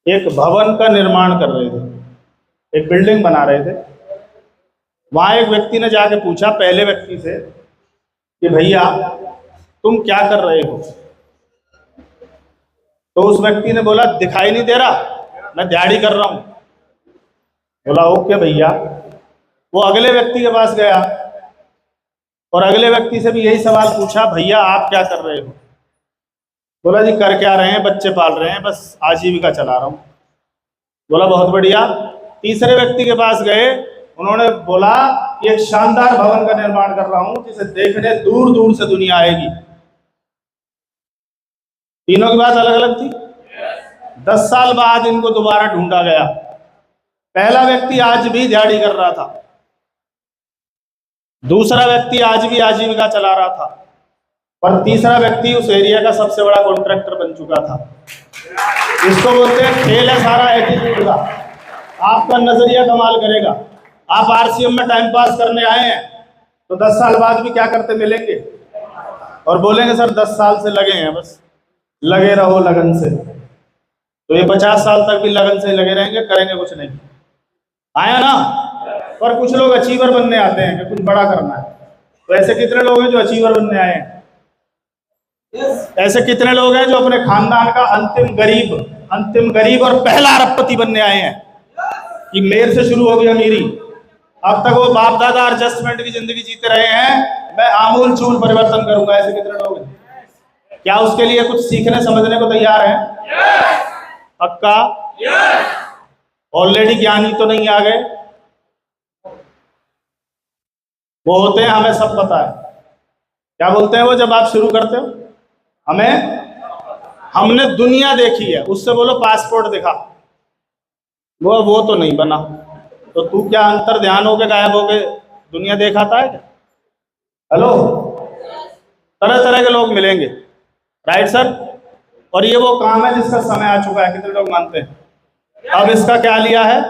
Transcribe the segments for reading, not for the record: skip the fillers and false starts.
एक भवन का निर्माण कर रहे थे, एक बिल्डिंग बना रहे थे। वहां एक व्यक्ति ने जाके पूछा पहले व्यक्ति से कि भैया तुम क्या कर रहे हो? तो उस व्यक्ति ने बोला दिखाई नहीं दे रहा, मैं दिहाड़ी कर रहा हूं। बोला ओके भैया। वो अगले व्यक्ति के पास गया और अगले व्यक्ति से भी यही सवाल पूछा, भैया आप क्या कर रहे हो? बोला जी कर क्या रहे हैं, बच्चे पाल रहे हैं, बस आजीविका चला रहा हूं। बोला बहुत बढ़िया। तीसरे व्यक्ति के पास गए, उन्होंने बोला कि एक शानदार भवन का निर्माण कर रहा हूं जिसे देखने दूर दूर से दुनिया आएगी। तीनों की बात अलग अलग थी। 10 साल बाद इनको दोबारा ढूंढा गया। पहला व्यक्ति आज भी दिहाड़ी कर रहा था, दूसरा व्यक्ति आज भी आजीविका चला रहा था, पर तीसरा व्यक्ति उस एरिया का सबसे बड़ा कॉन्ट्रैक्टर बन चुका था। इसको बोलते हैं खेल है सारा एटीट्यूड का। आपका नजरिया कमाल करेगा। आप आरसीएम में टाइम पास करने आए हैं तो 10 साल बाद भी क्या करते मिलेंगे और बोलेंगे सर 10 साल से लगे हैं, बस लगे रहो लगन से। तो ये 50 साल तक भी लगन से लगे रहेंगे, करेंगे कुछ नहीं। आया ना? पर कुछ लोग अचीवर बनने आते हैं कि कुछ बड़ा करना है। तो ऐसे कितने लोग हैं जो अचीवर बनने आए हैं? ऐसे कितने लोग हैं जो अपने खानदान का अंतिम गरीब और पहला अरबपति बनने आए हैं कि मेरे से शुरू होगी अमीरी। अब तक वो बाप दादा एडजस्टमेंट की जिंदगी जीते रहे हैं, मैं आमूल चूल परिवर्तन करूंगा। ऐसे कितने लोग हैं? क्या उसके लिए कुछ सीखने समझने को तैयार हैं? पक्का? ऑलरेडी ज्ञानी तो नहीं आ गए? वो होते हैं हमें सब पता है। क्या बोलते हैं वो जब आप शुरू करते हो? हमने दुनिया देखी है, उससे बोलो पासपोर्ट दिखा। वो तो नहीं बना, तो तू क्या अंतर ध्यान हो के गायब हो गए दुनिया देखाता है क्या? हेलो, तरह तरह के लोग मिलेंगे, राइट सर? और ये वो काम है जिसका समय आ चुका है, कितने लोग मानते हैं? अब इसका क्या लिया है?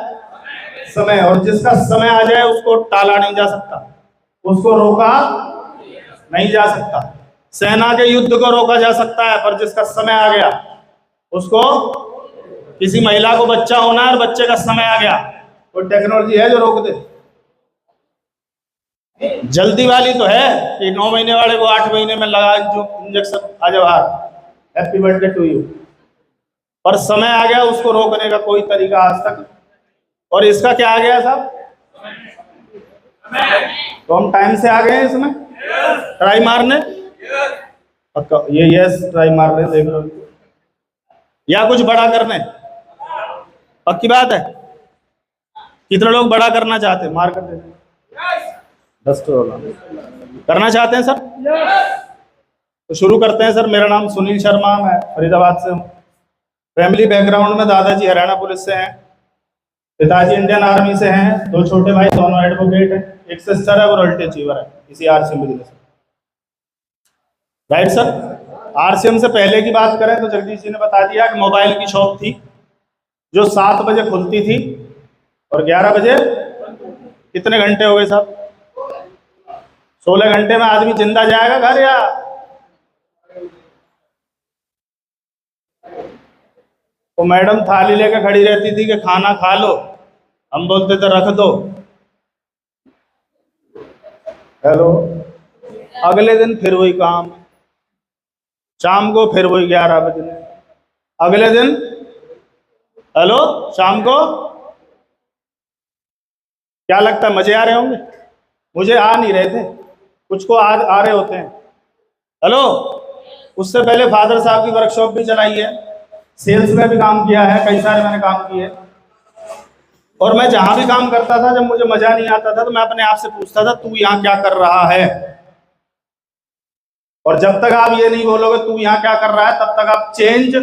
समय। और जिसका समय आ जाए उसको टाला नहीं जा सकता, उसको रोका नहीं जा सकता। सेना के युद्ध को रोका जा सकता है, पर जिसका समय आ गया उसको, किसी महिला को बच्चा होना है और बच्चे का समय आ गया, कोई टेक्नोलॉजी है जो रोक दे? जल्दी वाली तो है कि 9 महीने वाले को 8 महीने में लगा जो इंजेक्शन आ जाओ बाहर, हैप्पी बर्थडे टू यू। पर समय आ गया, उसको रोकने का कोई तरीका आज तक। और इसका क्या आ गया साहब? तो हम टाइम से आ गए हैं इसमें ट्राई मारने। ये यस ट्राई मार रहे, देख लो। या कुछ बड़ा करने? पक्की बात है? कितने लोग बड़ा करना चाहते हैं? मार कर दे। 10 करना चाहते हैं सर? तो शुरू करते हैं सर। मेरा नाम सुनील शर्मा, मैं फरीदाबाद से हूँ। फैमिली बैकग्राउंड में दादाजी हरियाणा पुलिस से हैं, पिताजी इंडियन आर्मी से हैं, 2 छोटे भाई दोनों एडवोकेट हैं, एक सिस्टर है वो रॉयल्टी अचीवर है इसी RCM business. Right sir? RCM से पहले की बात करें तो जगदीश जी ने बता दिया कि मोबाइल की शॉप थी जो 7 बजे खुलती थी और 11 बजे। कितने घंटे हो गए साहब? 16 घंटे में आदमी जिंदा जाएगा घर या? तो मैडम थाली लेके खड़ी रहती थी कि खाना खा लो, हम बोलते थे रख दो। हेलो, अगले दिन फिर वही काम, शाम को फिर वही 11 बजे, अगले दिन हेलो शाम को। क्या लगता है मजे आ रहे होंगे? मुझे आ नहीं रहे थे, कुछ को आ रहे होते हैं। हेलो, उससे पहले फादर साहब की वर्कशॉप भी चलाई है, सेल्स में भी काम किया है, कई सारे मैंने काम किए। और मैं जहां भी काम करता था, जब मुझे मजा नहीं आता था तो मैं अपने आप से पूछता था तू यहाँ क्या कर रहा है? और जब तक आप ये नहीं बोलोगे तू यहाँ क्या कर रहा है, तब तक आप चेंज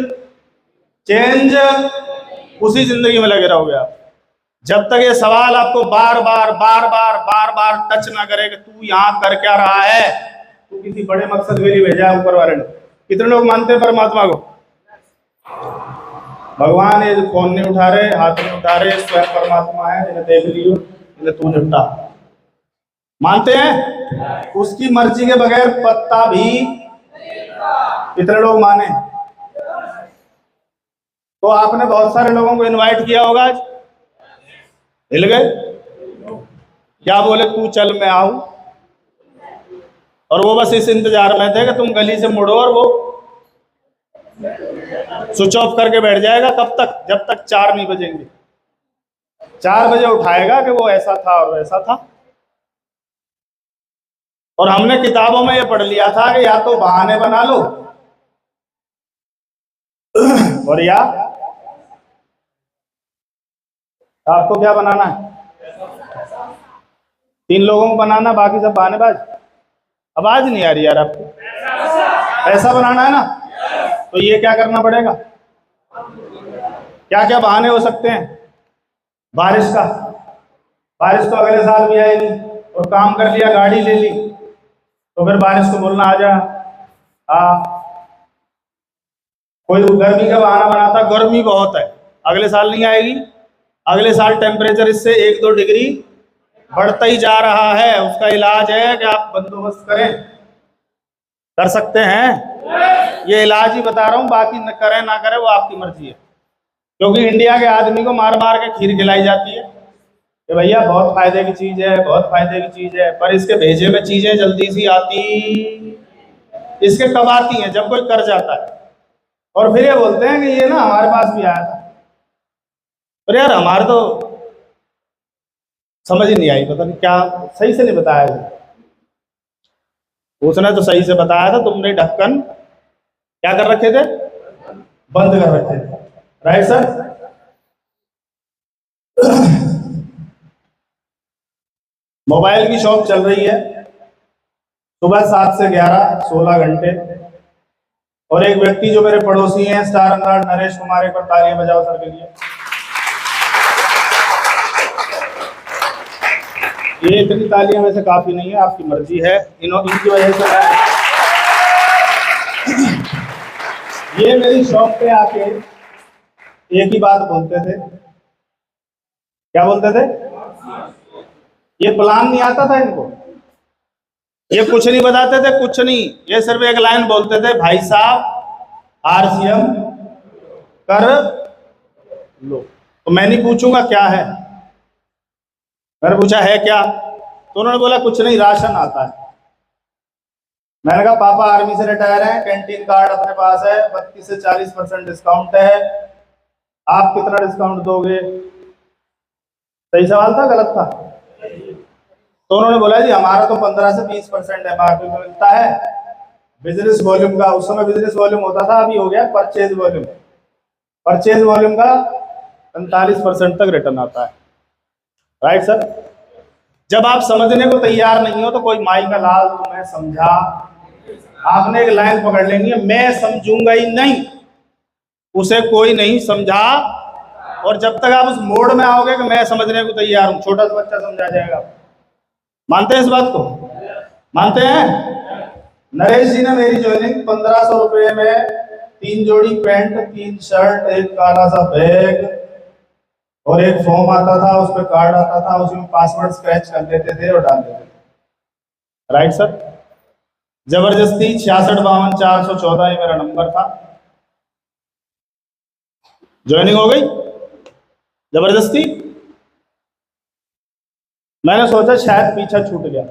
उसी जिंदगी में लगे रहोगे आप। जब तक ये सवाल आपको बार बार टच ना करे कि तू यहाँ कर क्या रहा है, तू किसी बड़े मकसद के लिए भेजा है ऊपर वाले ने। कितने लोग मानते हैं परमात्मा को? भगवान ये फोन नहीं उठा रहे, हाथ नहीं उठा रहे, स्वयं परमात्मा है, इन्हें देख लियो, इन्हें तू निपटा। मानते हैं? उसकी मर्जी के बगैर पत्ता भी। कितने लोग माने? तो आपने बहुत सारे लोगों को इनवाइट किया होगा, आज हिल गए, क्या बोले तू चल मैं आऊं, और वो बस इस इंतजार में थे कि तुम गली से मुड़ो और वो स्विच ऑफ करके बैठ जाएगा। कब तक? जब तक 4 नहीं बजेंगे। 4 बजे उठाएगा कि वो ऐसा था और वैसा था। और हमने किताबों में ये पढ़ लिया था कि या तो बहाने बना लो और या आपको क्या बनाना है? 3 लोगों को बनाना, बाकी सब बहानेबाज। आवाज नहीं आ रही यार आपको। ऐसा बनाना है ना, तो ये क्या करना पड़ेगा? क्या क्या बहाने हो सकते हैं? बारिश का, बारिश तो अगले साल भी आएगी, और काम कर लिया, गाड़ी ले ली, तो फिर बारिश को बोलना आ जा। कोई गर्मी का बहाना बनाता, गर्मी बहुत है, अगले साल नहीं आएगी, अगले साल टेम्परेचर इससे 1-2 डिग्री बढ़ता ही जा रहा है, उसका इलाज है कि आप बंदोबस्त करें। कर सकते हैं, ये इलाज ही बता रहा हूं, बाकी न करें ना करें वो आपकी मर्जी है। क्योंकि इंडिया के आदमी को मार मार के खीर खिलाई जाती है कि भैया बहुत फायदे की चीज है, बहुत फायदे की चीज है, पर इसके भेजे में चीजें जल्दी सी आती, इसके कब आती हैं? जब कोई कर जाता है। और फिर ये बोलते हैं कि ये ना हमारे पास भी आया था। पर यार हमारे तो समझ ही नहीं आई, पता नहीं क्या सही से नहीं बताया था। उसने तो सही से बताया था, तुमने ढक्कन क्या कर रखे थे? बंद कर रखे थे। Right sir? मोबाइल की शॉप चल रही है, सुबह 7 से 11, 16 घंटे। और एक व्यक्ति जो मेरे पड़ोसी हैं, स्टार सम्राट नरेश कुमार, एक बार तालियां बजाओ सर के लिए। ये इतनी तालियां वैसे काफी नहीं है, आपकी मर्जी है, इनकी वजह से ये मेरी शॉप पे आके एक ही बात बोलते थे। क्या बोलते थे? ये प्लान नहीं आता था इनको, ये कुछ नहीं बताते थे, कुछ नहीं, ये सिर्फ एक लाइन बोलते थे, भाई साहब आरसीएम कर लो। तो मैं नहीं पूछूंगा क्या है, मैंने पूछा है क्या, तो उन्होंने बोला कुछ नहीं, राशन आता है। मैंने कहा पापा आर्मी से रिटायर हैं, कैंटीन कार्ड अपने पास है, 32 से 40% डिस्काउंट है, आप कितना डिस्काउंट दोगे? सही सवाल था, गलत था? तो उन्होंने बोला जी हमारा तो 15 से 20% एमआरपी में मिलता है, बिजनेस वॉल्यूम का, उस समय बिजनेस वॉल्यूम होता था, अभी हो गया परचेज वॉल्यूम। परचेज वॉल्यूम का 45% तक रिटर्न आता है। Right sir? जब आप समझने को तैयार नहीं हो तो कोई माई का लाल तुम्हें समझा, आपने एक लाइन पकड़ लेनी है, मैं समझूंगा ही नहीं, उसे कोई नहीं समझा। और जब तक आप उस मोड में आओगे कि मैं समझने को तैयार हूं, छोटा सा बच्चा समझा जाएगा। मानते हैं इस बात को? मानते हैं? नरेश जी ने मेरी ज्वाइनिंग 1500 रुपये में 3 जोड़ी पैंट, 3 शर्ट, एक काला सा बैग और एक फॉर्म आता था, उस पर कार्ड आता था, उसमें पासवर्ड स्क्रैच कर देते थे और डाल देते थे। Right sir? जबरदस्ती 6652 414 ये मेरा नंबर था, ज्वाइनिंग हो गई जबरदस्ती। मैंने सोचा शायद पीछा छूट गया,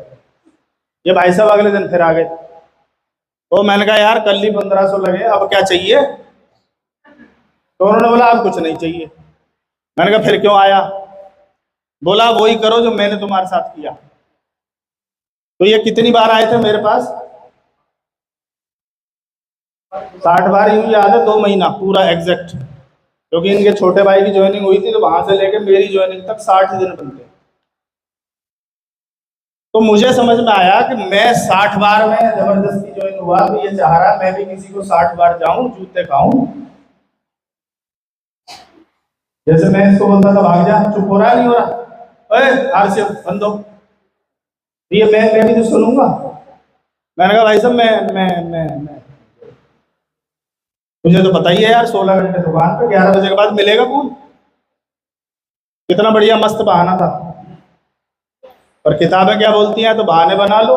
ये भाई साहब अगले दिन फिर आ गए, तो मैंने कहा यार कल ही 1500 लगे, अब क्या चाहिए? तो उन्होंने बोला अब कुछ नहीं चाहिए। मैंने कहा फिर क्यों आया? बोला वही करो जो मैंने तुम्हारे साथ किया। तो ये कितनी बार आए थे मेरे पास? 60 बार, यूं याद है 2 महीना पूरा एग्जैक्ट, क्योंकि इनके छोटे भाई की ज्वाइनिंग हुई थी, तो वहां से लेके मेरी ज्वाइनिंग तक 60 दिन बनते। तो मुझे समझ में आया कि मैं 60 बार में जबरदस्ती ज्वाइन हुआ, तो ये चाह रहा मैं भी किसी को 60 बार जाऊं, जूते खाऊं। जैसे मैं इसको बोलता था भाग जा, चुप हो रहा नहीं हो रहा, अरे आरसीएम बंद हो, ये मैं भी तो सुनूंगा। मैंने कहा भाई साहब मैं मुझे तो पता ही है यार, 16 घंटे दुकान पे, 11 बजे के बाद मिलेगा कौन? कितना बढ़िया मस्त बहाना था। पर किताबें क्या बोलती हैं? तो बहाने बना लो।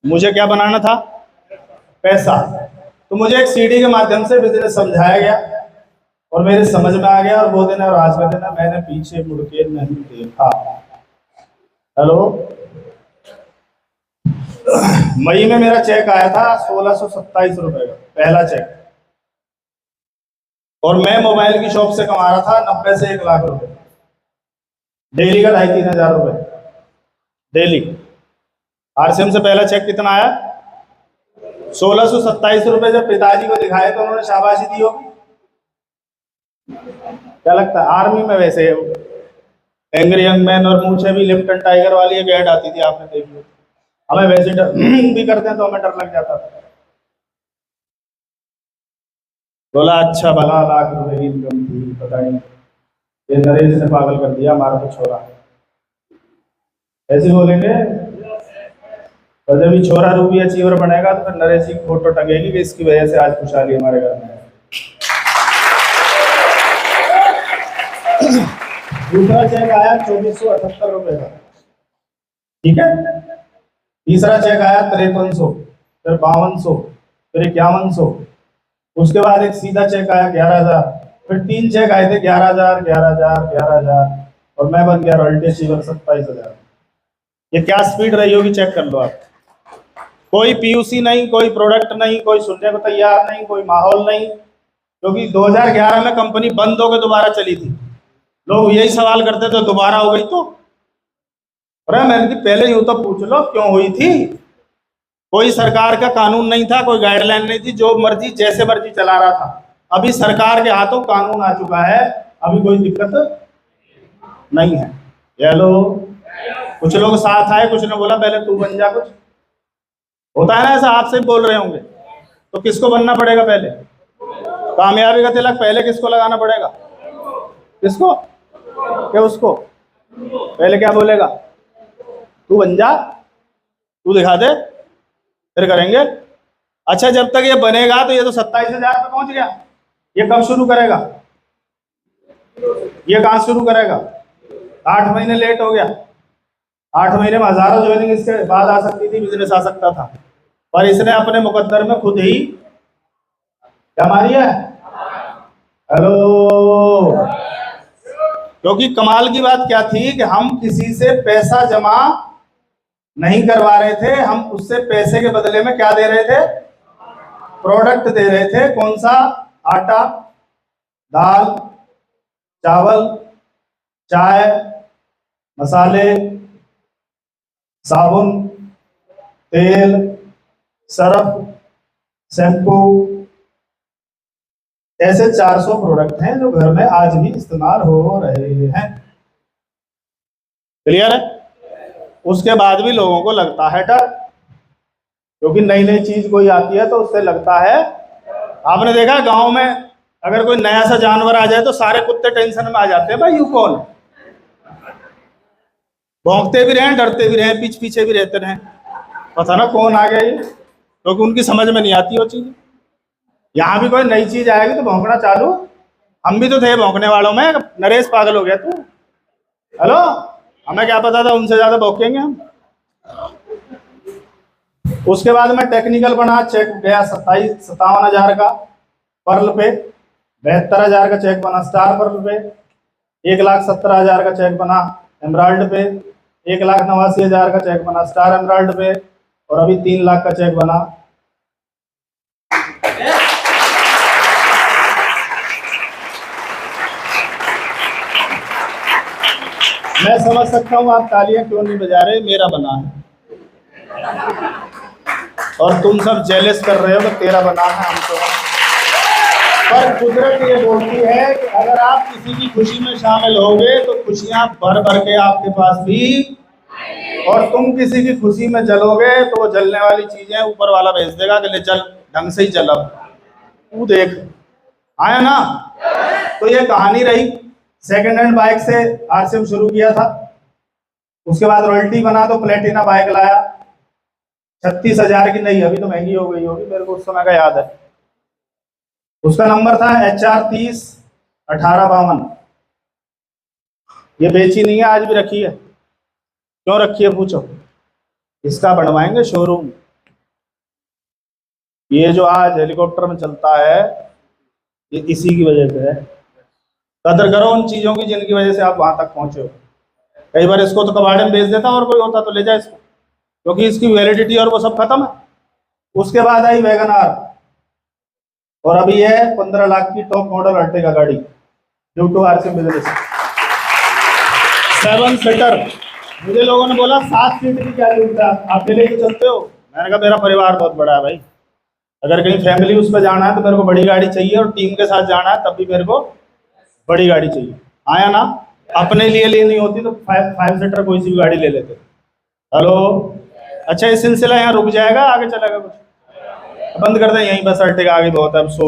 मुझे क्या बनाना था? पैसा। तो मुझे एक सीडी के माध्यम से बिजनेस समझाया गया और मेरे समझ में आ गया, और वो दिन और आज का दिन मैंने पीछे मुड़ के नहीं देखा। हेलो, मई में मेरा चेक आया था 1627 रुपए का, पहला चेक, और मैं मोबाइल की शॉप से कमा रहा था 90 से 1 लाख रुपए डेली का, 2,500-3,000 रुपए डेली। आरसीएम से पहला चेक कितना आया? 1627 रुपए। जब पिताजी को दिखाए तो उन्होंने शाबाशी दी होगी। क्या लगता है? आर्मी में वैसे एंग्री यंग मैन और मूछे भी लिप्टन टाइगर वाली एक ऐड आती थी, आपने देखी? हमें वैसे डर भी करते हैं तो हमें डर लग जाता था। बोला अच्छा भला लाख रुपए की इनकम थी, पता नहीं ये नरेश ने पागल कर दिया हमारा तो छोरा, ऐसे बोलेंगे। और जब ये छोरा रूबी अचीवर बनेगा तो फिर नरेश की फोटो टंगेगी कि इसकी वजह से आज खुशहाली हमारे घर में है। दूसरा चेक आया 2478 रुपए का, ठीक है। तीसरा चेक आया 5300, फिर 5200, फिर 5100। उसके बाद एक सीधा चेक आया 11,000, फिर 3 चेक आए थे 11,000, 11,000, 11,000, और मैं बन गया रॉयल्टी अचीवर 27,000। ये क्या स्पीड रही होगी, चेक कर लो आप। कोई पीयूसी नहीं, कोई प्रोडक्ट नहीं, कोई सुनने को तैयार नहीं, कोई माहौल नहीं, क्योंकि 2011 में कंपनी बंद होकर दोबारा चली थी। लोग यही सवाल करते थे दोबारा हो गई तो? अरे मैंने पहले यूं तो पूछ लो क्यों हुई थी। कोई सरकार का कानून नहीं था, कोई गाइडलाइन नहीं थी, जो मर्जी जैसे मर्जी चला रहा था। अभी सरकार के हाथों कानून आ चुका है, अभी कोई दिक्कत नहीं है। हेलो, कुछ लोग साथ आए, कुछ ने बोला पहले तू बन जा, कुछ होता है ना ऐसा, आपसे बोल रहे होंगे। तो किसको बनना पड़ेगा पहले? कामयाबी का तिलक पहले किसको लगाना पड़ेगा? किसको? क्या उसको? पहले क्या बोलेगा? तू बन जा, तू दिखा दे, फिर करेंगे। अच्छा, जब तक ये बनेगा तो ये तो 27,000 पे पहुंच गया, ये कब शुरू करेगा? ये कहां शुरू करेगा? 8 महीने लेट हो गया। 8 महीने में हजारों ज्वाइनिंग इसके बाद आ सकती थी, बिजनेस आ सकता था, पर इसने अपने मुकद्दर में खुद ही क्या मारी है? हेलो, क्योंकि कमाल की बात क्या थी कि हम किसी से पैसा जमा नहीं करवा रहे थे, हम उससे पैसे के बदले में क्या दे रहे थे? प्रोडक्ट दे रहे थे। कौन सा? आटा, दाल, चावल, चाय, मसाले, साबुन, तेल, सर्फ, शैम्पू, ऐसे 400 प्रोडक्ट हैं जो घर में आज भी इस्तेमाल हो रहे हैं। क्लियर है? उसके बाद भी लोगों को लगता है डर, क्योंकि नई नई चीज कोई आती है तो उससे लगता है। आपने देखा गांव में अगर कोई नया सा जानवर आ जाए तो सारे कुत्ते टेंशन में आ जाते हैं, भाई यू कौन? भौंकते भी रहे, डरते भी रहे, पीछे भी रहते रहे, पता ना कौन आ गया ये, क्योंकि उनकी समझ में नहीं आती वो चीज। यहाँ भी कोई नई चीज आएगी तो भौंकना चालू। हम भी तो थे भौंकने वालों में। नरेश पागल हो गया तू? हेलो, हमें क्या पता था उनसे ज्यादा भौंकेंगे हम। उसके बाद में टेक्निकल बना, चेक गया 57,000 का पर्ल पे, 72,000 का चेक बना स्टार पर्ल पे, 1,70,000 का चेक बना एमराल्ड पे, 1,89,000 का चेक बना स्टार एमराल्ड पे, और अभी 3 लाख का चेक बना। मैं समझ सकता हूँ आप तालियां क्यों नहीं बजा रहे, मेरा बना है और तुम सब जेलस कर रहे हो कि तेरा बना है, हमको। पर कुदरत ये बोलती है कि अगर आप किसी की खुशी में शामिल होगे तो खुशियां भर भर के आपके पास भी, और तुम किसी की खुशी में जलोगे तो वो जलने वाली चीजें ऊपर वाला भेज देगा कि ले चल ढंग से ही जल, तू देख। आया ना? तो ये कहानी रही। सेकेंड हैंड बाइक से आरसीएम शुरू किया था, उसके बाद रॉयल्टी बना तो प्लेटिना बाइक लाया 36,000 की, नहीं अभी तो महंगी हो गई होगी, मेरे को उस समय का याद है। उसका नंबर था HR30 1852। ये बेची नहीं है, आज भी रखी है। क्यों रखी है पूछो? इसका बनवाएंगे शोरूम। ये जो आज हेलीकॉप्टर में चलता है ये इसी की वजह से है। कदर करो उन चीज़ों की जिनकी वजह से आप वहां तक पहुंचे हो। कई बार इसको तो कबाड़े में बेच देता और कोई होता तो ले जाए इसको, क्योंकि इसकी वैलिडिटी और वो सब खत्म है। उसके बाद आई वैगन आर, और अभी है 15 लाख की टॉप मॉडल अर्टिगा गाड़ी, ड्यू टू आर से बिजनेस। 7 सीटर। मुझे लोगों ने बोला 7 सीट की क्या जरूरत है, आप अकेले ही चलते हो। मैंने कहा मेरा परिवार बहुत बड़ा है भाई, अगर कहीं फैमिली उस पर जाना है तो मेरे को बड़ी गाड़ी चाहिए, और टीम के साथ जाना है तब भी मेरे को बड़ी गाड़ी चाहिए। आया ना, अपने लिए लेनी होती तो 5 सीटर कोई सी भी गाड़ी ले लेते। हेलो, अच्छा ये सिलसिला यहाँ रुक जाएगा, आगे चलेगा कुछ? बंद कर दें यहीं, बस अर्टिगा आगे बहुत है, अब सो।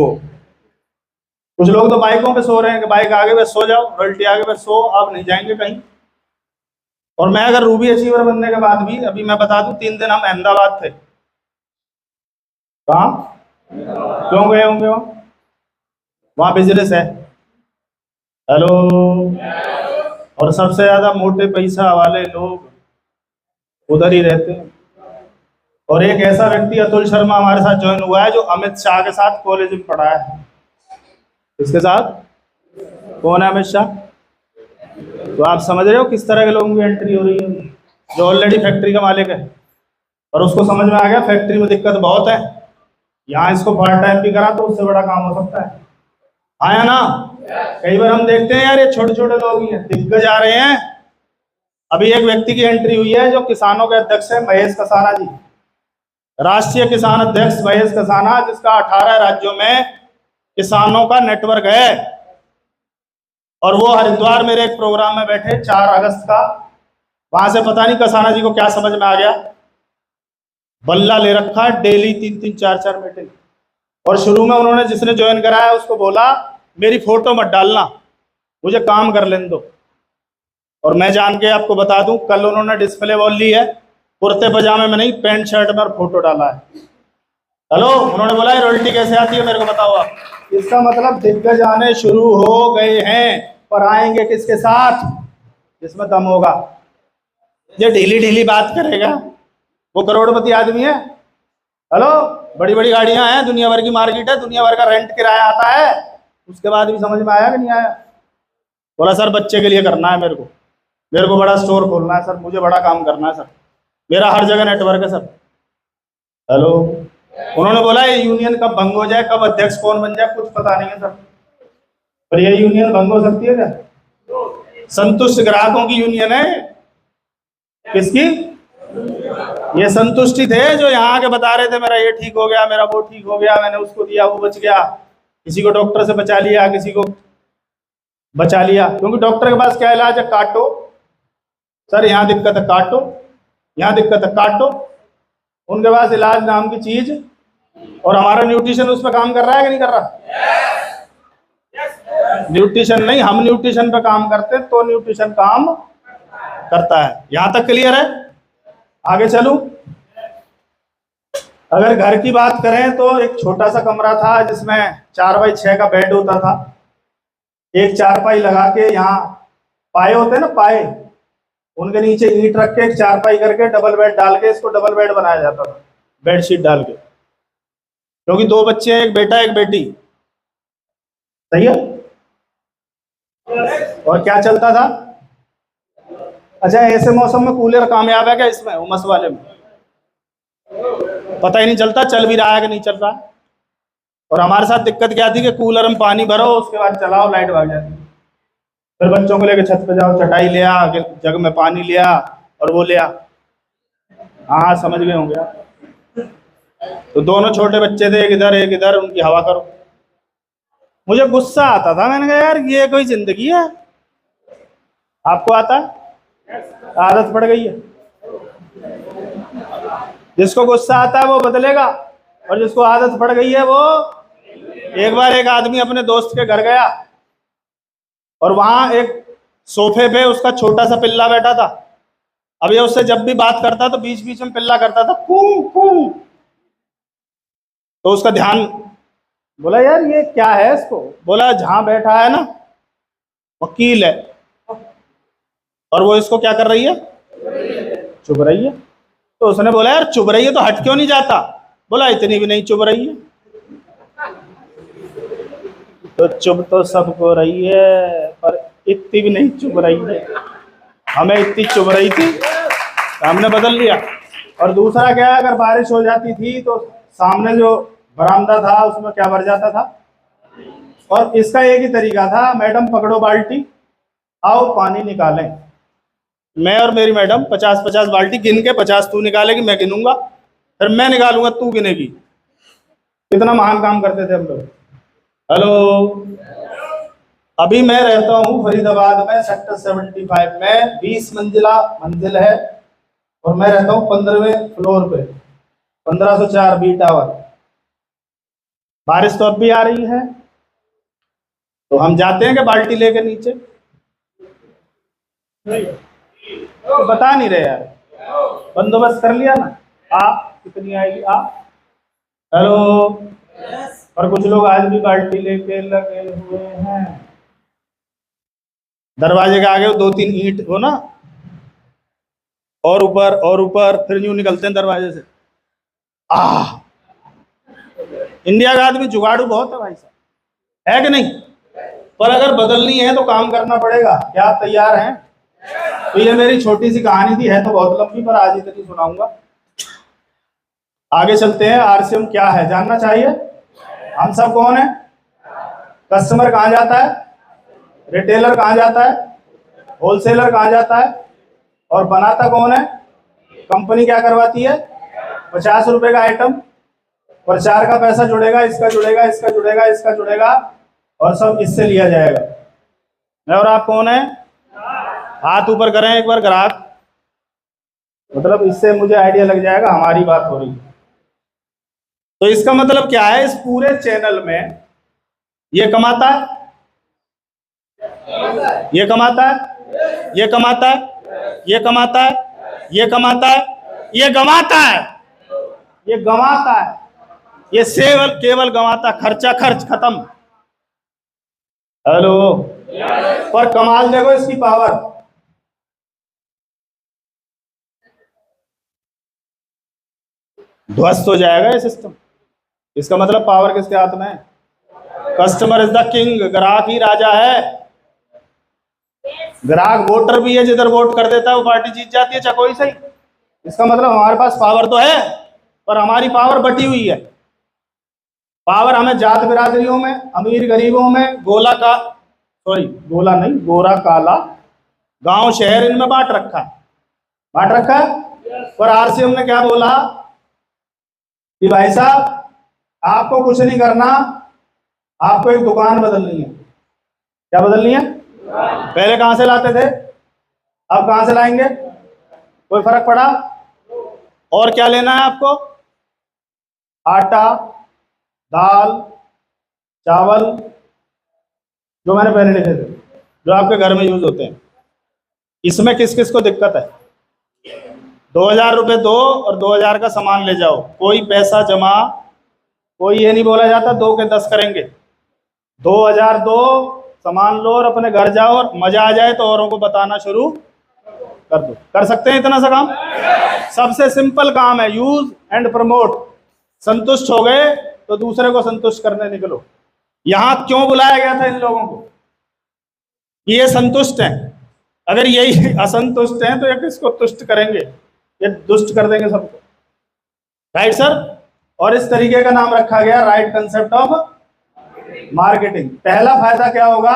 कुछ लोग तो बाइकों पे सो रहे हैं कि बाइक आगे बस सो जाओ, रल्टी आगे बस सो, आप नहीं जाएंगे कहीं। और मैं अगर रूबी अचीवर बनने के बाद भी, अभी मैं बता दूं 3 दिन हम अहमदाबाद थे। कहाँ क्यों गए होंगे? वहाँ बिजनेस है। हेलो, और सबसे ज्यादा मोटे पैसा वाले लोग उधर ही रहते हैं। और एक ऐसा व्यक्ति अतुल शर्मा हमारे साथ ज्वाइन हुआ है जो अमित शाह के साथ कॉलेज में पढ़ा है। इसके साथ कौन है? अमित शाह। तो आप समझ रहे हो किस तरह के लोगों की एंट्री हो रही है, जो ऑलरेडी फैक्ट्री का मालिक है और उसको समझ में आ गया फैक्ट्री में दिक्कत बहुत है, यहाँ इसको पार्ट टाइम भी करा तो उससे बड़ा काम हो सकता है। आया ना? कई बार हम देखते हैं यार ये छोटे छोटे लोग ही हैं, दिग्गज आ रहे हैं। अभी एक व्यक्ति की एंट्री हुई है जो किसानों के अध्यक्ष है, महेश कसाना जी, राष्ट्रीय किसान अध्यक्ष महेश कसाना, जिसका 18 राज्यों में किसानों का नेटवर्क है। और वो हरिद्वार मेरे एक प्रोग्राम में बैठे 4 अगस्त का, वहां से पता नहीं कसाना जी को क्या समझ में आ गया, बल्ला ले रखा डेली 3-3, 4-4 मीटिंग। और शुरू में उन्होंने जिसने ज्वाइन कराया उसको बोला मेरी फोटो मत डालना, मुझे काम कर लेने दो। और मैं जान के आपको बता दूं, कल उन्होंने डिस्प्ले वॉल ली है, कुर्ते पजामे में नहीं, पैंट शर्ट में, और फोटो डाला है। हेलो, उन्होंने बोला ये रॉयल्टी कैसे आती है मेरे को बताओ आप। इसका मतलब दिग्गज आने शुरू हो गए हैं, पर आएंगे किसके साथ? जिसमें दम होगा। ये ढीली ढीली बात करेगा वो करोड़पति आदमी है। हेलो, बड़ी बड़ी गाड़ियां हैं, दुनिया भर की मार्केट है, दुनिया भर का रेंट किराया आता है, उसके बाद भी समझ में आया कि नहीं आया? बोला सर बच्चे के लिए करना है, मेरे को बड़ा स्टोर खोलना है सर, मुझे बड़ा काम करना है सर, मेरा हर जगह नेटवर्क है सर। हेलो, उन्होंने बोला ये यूनियन कब भंग हो जाए, कब अध्यक्ष कौन बन जाए, कुछ पता नहीं है सर। पर ये यूनियन भंग हो सकती है क्या? संतुष्ट ग्राहकों की यूनियन है। किसकी? ये संतुष्टि थे जो यहाँ आके बता रहे थे मेरा ये ठीक हो गया, मेरा वो ठीक हो गया, मैंने उसको दिया वो बच गया, किसी को डॉक्टर से बचा लिया, किसी को बचा लिया। क्योंकि डॉक्टर के पास क्या इलाज है? काटो सर, यहाँ दिक्कत है काटो, यहाँ दिक्कत है काटो। उनके पास इलाज नाम की चीज, और हमारा न्यूट्रिशन उस पर काम कर रहा है कि नहीं कर रहा? न्यूट्रिशन नहीं, हम न्यूट्रिशन पे काम करते हैं तो न्यूट्रिशन काम करता है। यहां तक क्लियर है? आगे चलूं? अगर घर की बात करें तो एक छोटा सा कमरा था जिसमें 4x6 का बेड होता था, एक चारपाई लगा के, यहाँ पाए होते हैं ना पाए, उनके नीचे ईंट रख के एक चारपाई करके डबल बेड डाल के इसको डबल बेड बनाया जाता था, बेडशीट डाल के। क्योंकि 2 बच्चे हैं, एक बेटा एक बेटी, सही है? और क्या चलता था? अच्छा, ऐसे मौसम में कूलर कामयाब है क्या इसमें, उमस वाले में? पता ही नहीं चलता चल भी रहा है कि नहीं चल रहा है। और हमारे साथ दिक्कत क्या थी कि कूलर में पानी भरो, उसके बाद चलाओ, लाइट भाग जाती। फिर बच्चों को लेकर छत पे जाओ, चटाई लिया, जग में पानी लिया और वो लिया। हाँ समझ गए होंगे आप। तो दोनों छोटे बच्चे थे, एक इधर, उनकी हवा करो। मुझे गुस्सा आता था, मैंने कहा यार ये कोई जिंदगी है? आपको आता है? आदत पड़ गई है। जिसको गुस्सा आता है वो बदलेगा, और जिसको आदत पड़ गई है वो। एक बार एक आदमी अपने दोस्त के घर गया और वहां एक सोफे पे उसका छोटा सा पिल्ला बैठा था। अब ये उससे जब भी बात करता तो बीच बीच में पिल्ला करता था कू कू। तो उसका ध्यान, बोला यार ये क्या है इसको? बोला जहां बैठा है ना वकील है, और वो इसको क्या कर रही है? चुभ रही है। तो उसने बोला यार चुभ रही है तो हट क्यों नहीं जाता? बोला इतनी भी नहीं चुभ रही है। तो चुभ तो सबको रही है, पर इतनी भी नहीं चुभ रही है, हमें इतनी चुभ रही थी तो हमने बदल लिया। और दूसरा क्या है, अगर बारिश हो जाती थी तो सामने जो बरामदा था उसमें क्या भर जाता था। और इसका एक ही तरीका था, मैडम पकड़ो बाल्टी, आओ पानी निकालें। मैं और मेरी मैडम 50-50 बाल्टी गिन के, 50 तू निकालेगी, मैं गिनूंगा, फिर मैं निकालूंगा, तू गिनेगी। कितना महान काम करते थे हम लोग। हेलो, अभी मैं रहता हूँ फरीदाबाद में, सेक्टर 75 में, 20 मंजिल है और मैं रहता हूँ 15वें फ्लोर पे, 1504 बी टावर। बारिश तो अब भी आ रही है, तो हम जाते हैं कि बाल्टी लेके नीचे, तो बता नहीं रहे यार, बंदोबस्त कर लिया ना। आ कितनी आएगी आ। हेलो, और कुछ लोग आज भी बाल्टी लेके लगे हुए हैं। दरवाजे के आगे 2-3 ईंट हो ना, और ऊपर फिर यूं निकलते हैं दरवाजे से। इंडिया का आदमी जुगाड़ू बहुत है भाई साहब, है कि नहीं। पर अगर बदलनी है तो काम करना पड़ेगा। क्या आप तैयार हैं? तो ये मेरी छोटी सी कहानी थी, है तो बहुत लंबी, पर आज इतनी सुनाऊंगा। आगे चलते हैं। आरसीएम क्या है जानना चाहिए। हम सब कौन है? कस्टमर कहाँ जाता है, रिटेलर कहाँ जाता है, होलसेलर कहाँ जाता है, और बनाता कौन है? कंपनी क्या करवाती है? 50 रुपए का आइटम, प्रचार का पैसा जुड़ेगा, इसका जुड़ेगा, इसका जुड़ेगा, इसका जुड़ेगा, और सब इससे लिया जाएगा। मैं और आप कौन है? हाथ ऊपर करें एक बार ग्राहक, मतलब इससे मुझे आइडिया लग जाएगा हमारी बात हो रही है। तो इसका मतलब क्या है, इस पूरे चैनल में ये कमाता है, ये कमाता है, ये कमाता है, ये कमाता है, ये कमाता है, ये गमाता है, ये गमाता है, ये केवल गमाता। खर्चा खर्च खत्म। हेलो, पर कमाल देखो इसकी पावर। ध्वस्त हो जाएगा ये सिस्टम। इसका मतलब पावर किसके हाथ में है? Customer is the king. ग्राहक ही राजा है। ग्राहक वोटर भी है, जिधर वोट कर देता है वो पार्टी जीत जाती है, चाहे कोई सही। इसका मतलब हमारे पास पावर तो है, पर हमारी पावर बटी हुई है। पावर हमें जात बिरादरियों में, अमीर गरीबों में, गोला नहीं, गोरा काला, गांव शहर, इनमें बांट रखा है, बांट रखा है। पर आरसीएम ने क्या बोला कि भाई साहब आपको कुछ नहीं करना, आपको एक दुकान बदलनी है। क्या बदलनी है? पहले कहां से लाते थे, अब कहां से लाएंगे? कोई फर्क पड़ा? और क्या लेना है आपको? आटा, दाल, चावल, जो मैंने पहले लिखे थे, जो आपके घर में यूज होते हैं। इसमें किस किस को दिक्कत है? 2000 रुपये दो और 2000 का सामान ले जाओ, कोई पैसा जमा, कोई ये नहीं बोला जाता 2 के 10 करेंगे। 2000 दो, सामान लो और अपने घर जाओ, और मजा आ जाए तो औरों को बताना शुरू कर दो। कर सकते हैं इतना सा काम? सबसे सिंपल काम है, यूज एंड प्रमोट। संतुष्ट हो गए तो दूसरे को संतुष्ट करने निकलो। यहां क्यों बुलाया गया था इन लोगों को? ये संतुष्ट हैं। अगर यही असंतुष्ट हैं तो ये किसको तुष्ट करेंगे? ये दुष्ट कर देंगे सबको। Right sir? और इस तरीके का नाम रखा गया राइट कंसेप्ट ऑफ मार्केटिंग। पहला फायदा क्या होगा?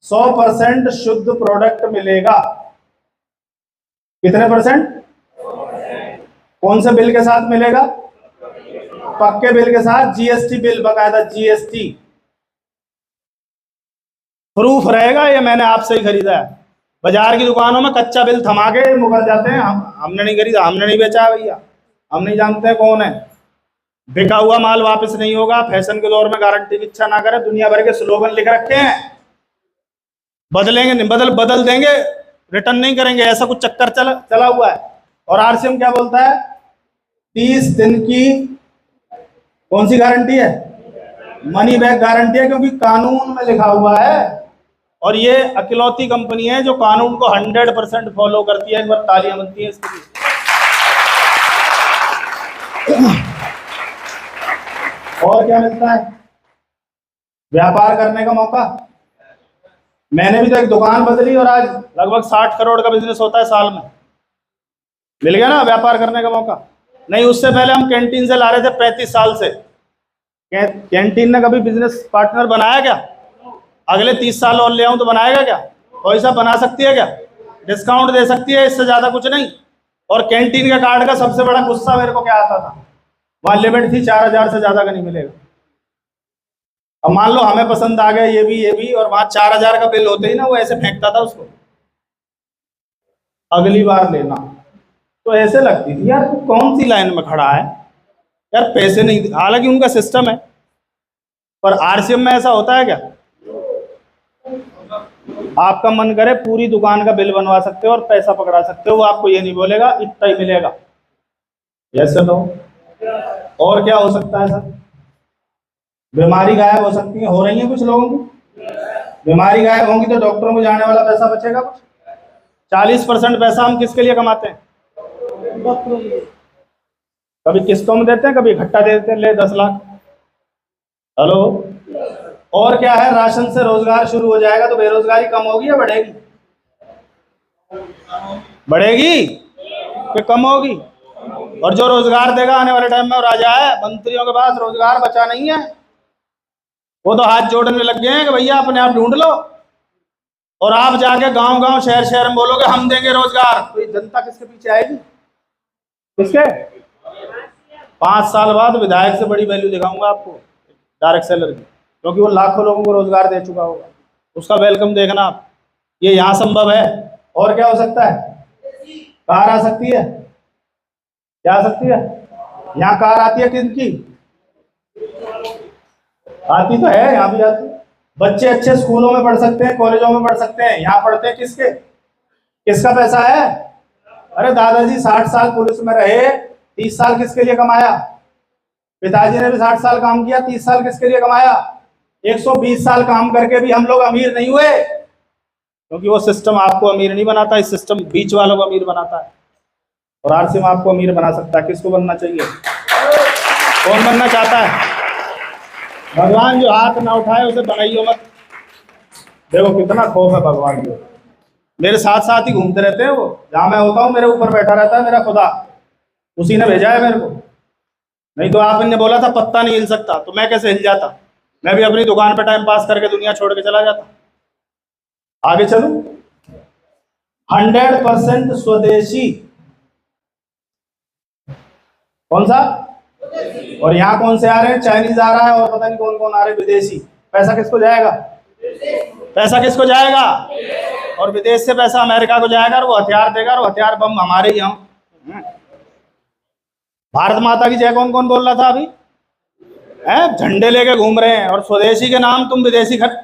100% शुद्ध प्रोडक्ट मिलेगा। कितने %? कौन से बिल के साथ मिलेगा? पक्के बिल के साथ, जीएसटी बिल, बकायदा जीएसटी प्रूफ रहेगा ये मैंने आपसे ही खरीदा है। बाजार की दुकानों में कच्चा बिल थमा के मुकर जाते हैं, हमने नहीं खरीदा, हमने नहीं बेचा भैया, हम नहीं जानते हैं कौन है। बिका हुआ माल वापस नहीं होगा, फैशन के दौर में गारंटी की इच्छा ना करे, दुनिया भर के स्लोगन लिख रखे हैं। बदलेंगे नहीं, बदल देंगे, रिटर्न नहीं करेंगे, ऐसा कुछ चक्कर चला हुआ है। और आरसीएम क्या बोलता है? 30 दिन की कौन सी गारंटी है? मनी बैक गारंटी है, क्योंकि कानून में लिखा हुआ है। और ये अकेलौती कंपनी है जो कानून को 100% फॉलो करती है। एक बार तालियां बनती है इसके लिए। और क्या मिलता है? व्यापार करने का मौका, मैंने भी तो एक दुकान बदली और आज लगभग 60 करोड़ का बिजनेस होता है साल में। मिल गया ना व्यापार करने का मौका। नहीं, उससे पहले हम कैंटीन से ला रहे थे 35 साल से। कैंटीन ने कभी बिजनेस पार्टनर बनाया क्या? अगले 30 साल और ले आऊं तो बनाएगा क्या? कोई सा बना सकती है क्या? डिस्काउंट दे सकती है, इससे ज्यादा कुछ नहीं। और कैंटीन के कार्ड का सबसे बड़ा गुस्सा मेरे को क्या आता था, वहां लिमिट थी 4000 से ज्यादा का नहीं मिलेगा। अब मान लो हमें पसंद आ गया ये भी, और वहां 4000 का बिल होते ही ना वो ऐसे फेंकता था उसको, अगली बार लेना। तो ऐसे लगती थी यार तू कौन सी लाइन में खड़ा है यार, पैसे नहीं। हालांकि उनका सिस्टम है, पर आरसीएम में ऐसा होता है क्या? आपका मन करे पूरी दुकान का बिल बनवा सकते हो और पैसा पकड़ा सकते हो, वो आपको ये नहीं बोलेगा इतना ही मिलेगा। Yes no? और क्या हो सकता है सर? बीमारी गायब हो सकती है, हो रही है कुछ लोगों की। बीमारी गायब होंगी तो डॉक्टरों को जाने वाला पैसा बचेगा कुछ। 40% पैसा हम किसके लिए कमाते हैं? डॉक्टरों के लिए। कभी किस्तों में देते हैं, कभी इकट्ठा दे देते हैं, ले 10 लाख। हेलो? और क्या है, राशन से रोजगार शुरू हो जाएगा तो बेरोजगारी कम होगी या बढ़ेगी? बढ़ेगी कि कम होगी? और जो रोजगार देगा आने वाले टाइम में वो राजा है। मंत्रियों के पास रोजगार बचा नहीं है, वो तो हाथ जोड़ने लग गए हैं कि भैया अपने आप ढूंढ लो। और आप जाके गांव गांव शहर शहर में बोलोगे हम देंगे रोजगार, तो ये जनता किसके पीछे आएगी? किसके? 5 साल बाद विधायक से बड़ी वैल्यू दिखाऊंगा आपको डायरेक्ट सैलरी की, क्योंकि वो लाखों लोगों को रोजगार दे चुका होगा। उसका वेलकम देखना आप, ये यहाँ संभव है। और क्या हो सकता है? कार आ सकती है। क्या आ सकती है? यहाँ कार आती है किनकी? आती तो है, यहाँ भी आती है। बच्चे अच्छे स्कूलों में पढ़ सकते हैं, कॉलेजों में पढ़ सकते हैं। यहाँ पढ़ते हैं किसके? किसका पैसा है? अरे दादाजी 60 साल पुलिस में रहे, 30 साल किसके लिए कमाया? पिताजी ने भी 60 साल काम किया, 30 साल किसके लिए कमाया? 120 साल काम करके भी हम लोग अमीर नहीं हुए, क्योंकि वो सिस्टम आपको अमीर नहीं बनाता, इस सिस्टम बीच वालों को अमीर बनाता है। और आरसीएम आपको अमीर बना सकता है। किसको बनना चाहिए? कौन बनना चाहता है? भगवान जो हाथ ना उठाए उसे बनाइयो मत। देखो कितना खौफ है भगवान को। मेरे साथ साथ ही घूमते रहते हैं वो, जहाँ मैं होता हूँ मेरे ऊपर बैठा रहता है मेरा खुदा, उसी ने भेजा है मेरे को। नहीं तो आपने बोला था पत्ता नहीं हिल सकता, तो मैं कैसे हिल जाता? मैं भी अपनी दुकान पे टाइम पास करके दुनिया छोड़ के चला जाता। आगे चलूं? 100% स्वदेशी। कौन सा? और यहाँ कौन से आ रहे हैं? चाइनीज आ रहा है और पता नहीं कौन कौन आ रहे हैं विदेशी। पैसा किसको जाएगा? पैसा किसको जाएगा? और विदेश से पैसा अमेरिका को जाएगा और वो हथियार देगा, और हथियार बम हमारे ही हैं। भारत माता की जय कौन कौन बोल रहा था अभी? झंडे लेके घूम रहे हैं, और स्वदेशी के नाम तुम विदेशी खट।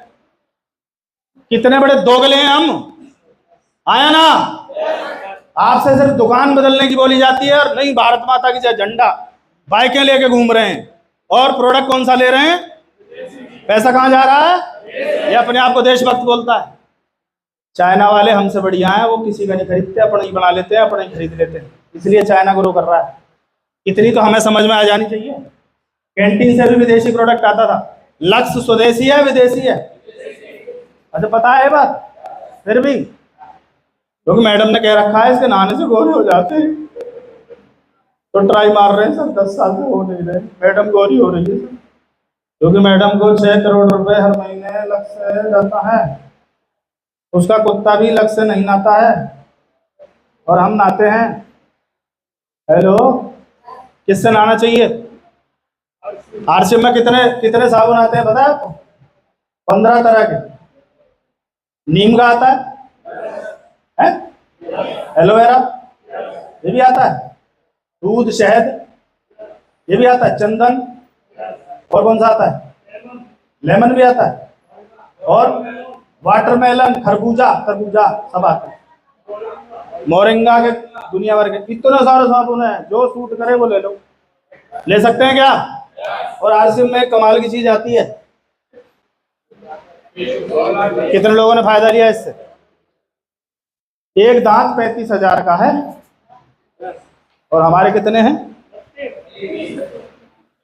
कितने बड़े दोगले हैं हम। आया ना? आपसे सिर्फ दुकान बदलने की बोली जाती है, और नहीं भारत माता की जय झंडा बाइकें लेके घूम रहे हैं, और प्रोडक्ट कौन सा ले रहे हैं? पैसा कहाँ जा रहा है? ये अपने आप को देशभक्त बोलता है। चाइना वाले हमसे बढ़िया हैं, वो किसी का नहीं खरीदते, अपना ही बना लेते हैं, अपना ही खरीद लेते हैं, इसलिए चाइना ग्रो कर रहा है। इतनी तो हमें समझ में आ जानी चाहिए। कैंटीन से भी विदेशी प्रोडक्ट आता था। लक्ष्य स्वदेशी है विदेशी है? अच्छा पता है बात? फिर भी क्योंकि मैडम ने कह रखा है इसके नहाने से गोरे हो जाते हैं, तो ट्राई मार रहे हैं सर। 10 साल से हो नहीं रहे, मैडम गोरी हो रही है सर, क्योंकि मैडम को 6 करोड़ रुपए हर महीने लक्ष्य जाता है। उसका कुत्ता भी लक्ष्य नहीं नहाता है, और हम नहाते हैं। हेलो? किससे नहाना चाहिए? आरसीएम में कितने कितने साबुन आते हैं पता है आपको? 15 तरह के। नीम का आता है? एलोवेरा ये भी आता है, दूध शहद ये भी आता है, चंदन, और कौन सा आता है? लेमन भी आता है, और वाटरमेलन, खरबूजा तरबूजा सब आता है। मोरिंगा के दुनिया भर के इतने सारे साबुन है, जो सूट करे वो ले लो। ले सकते हैं क्या? और आरसीएम में कमाल की चीज आती है। कितने लोगों ने फायदा लिया इससे? एक दांत 35,000 का है, और हमारे कितने हैं?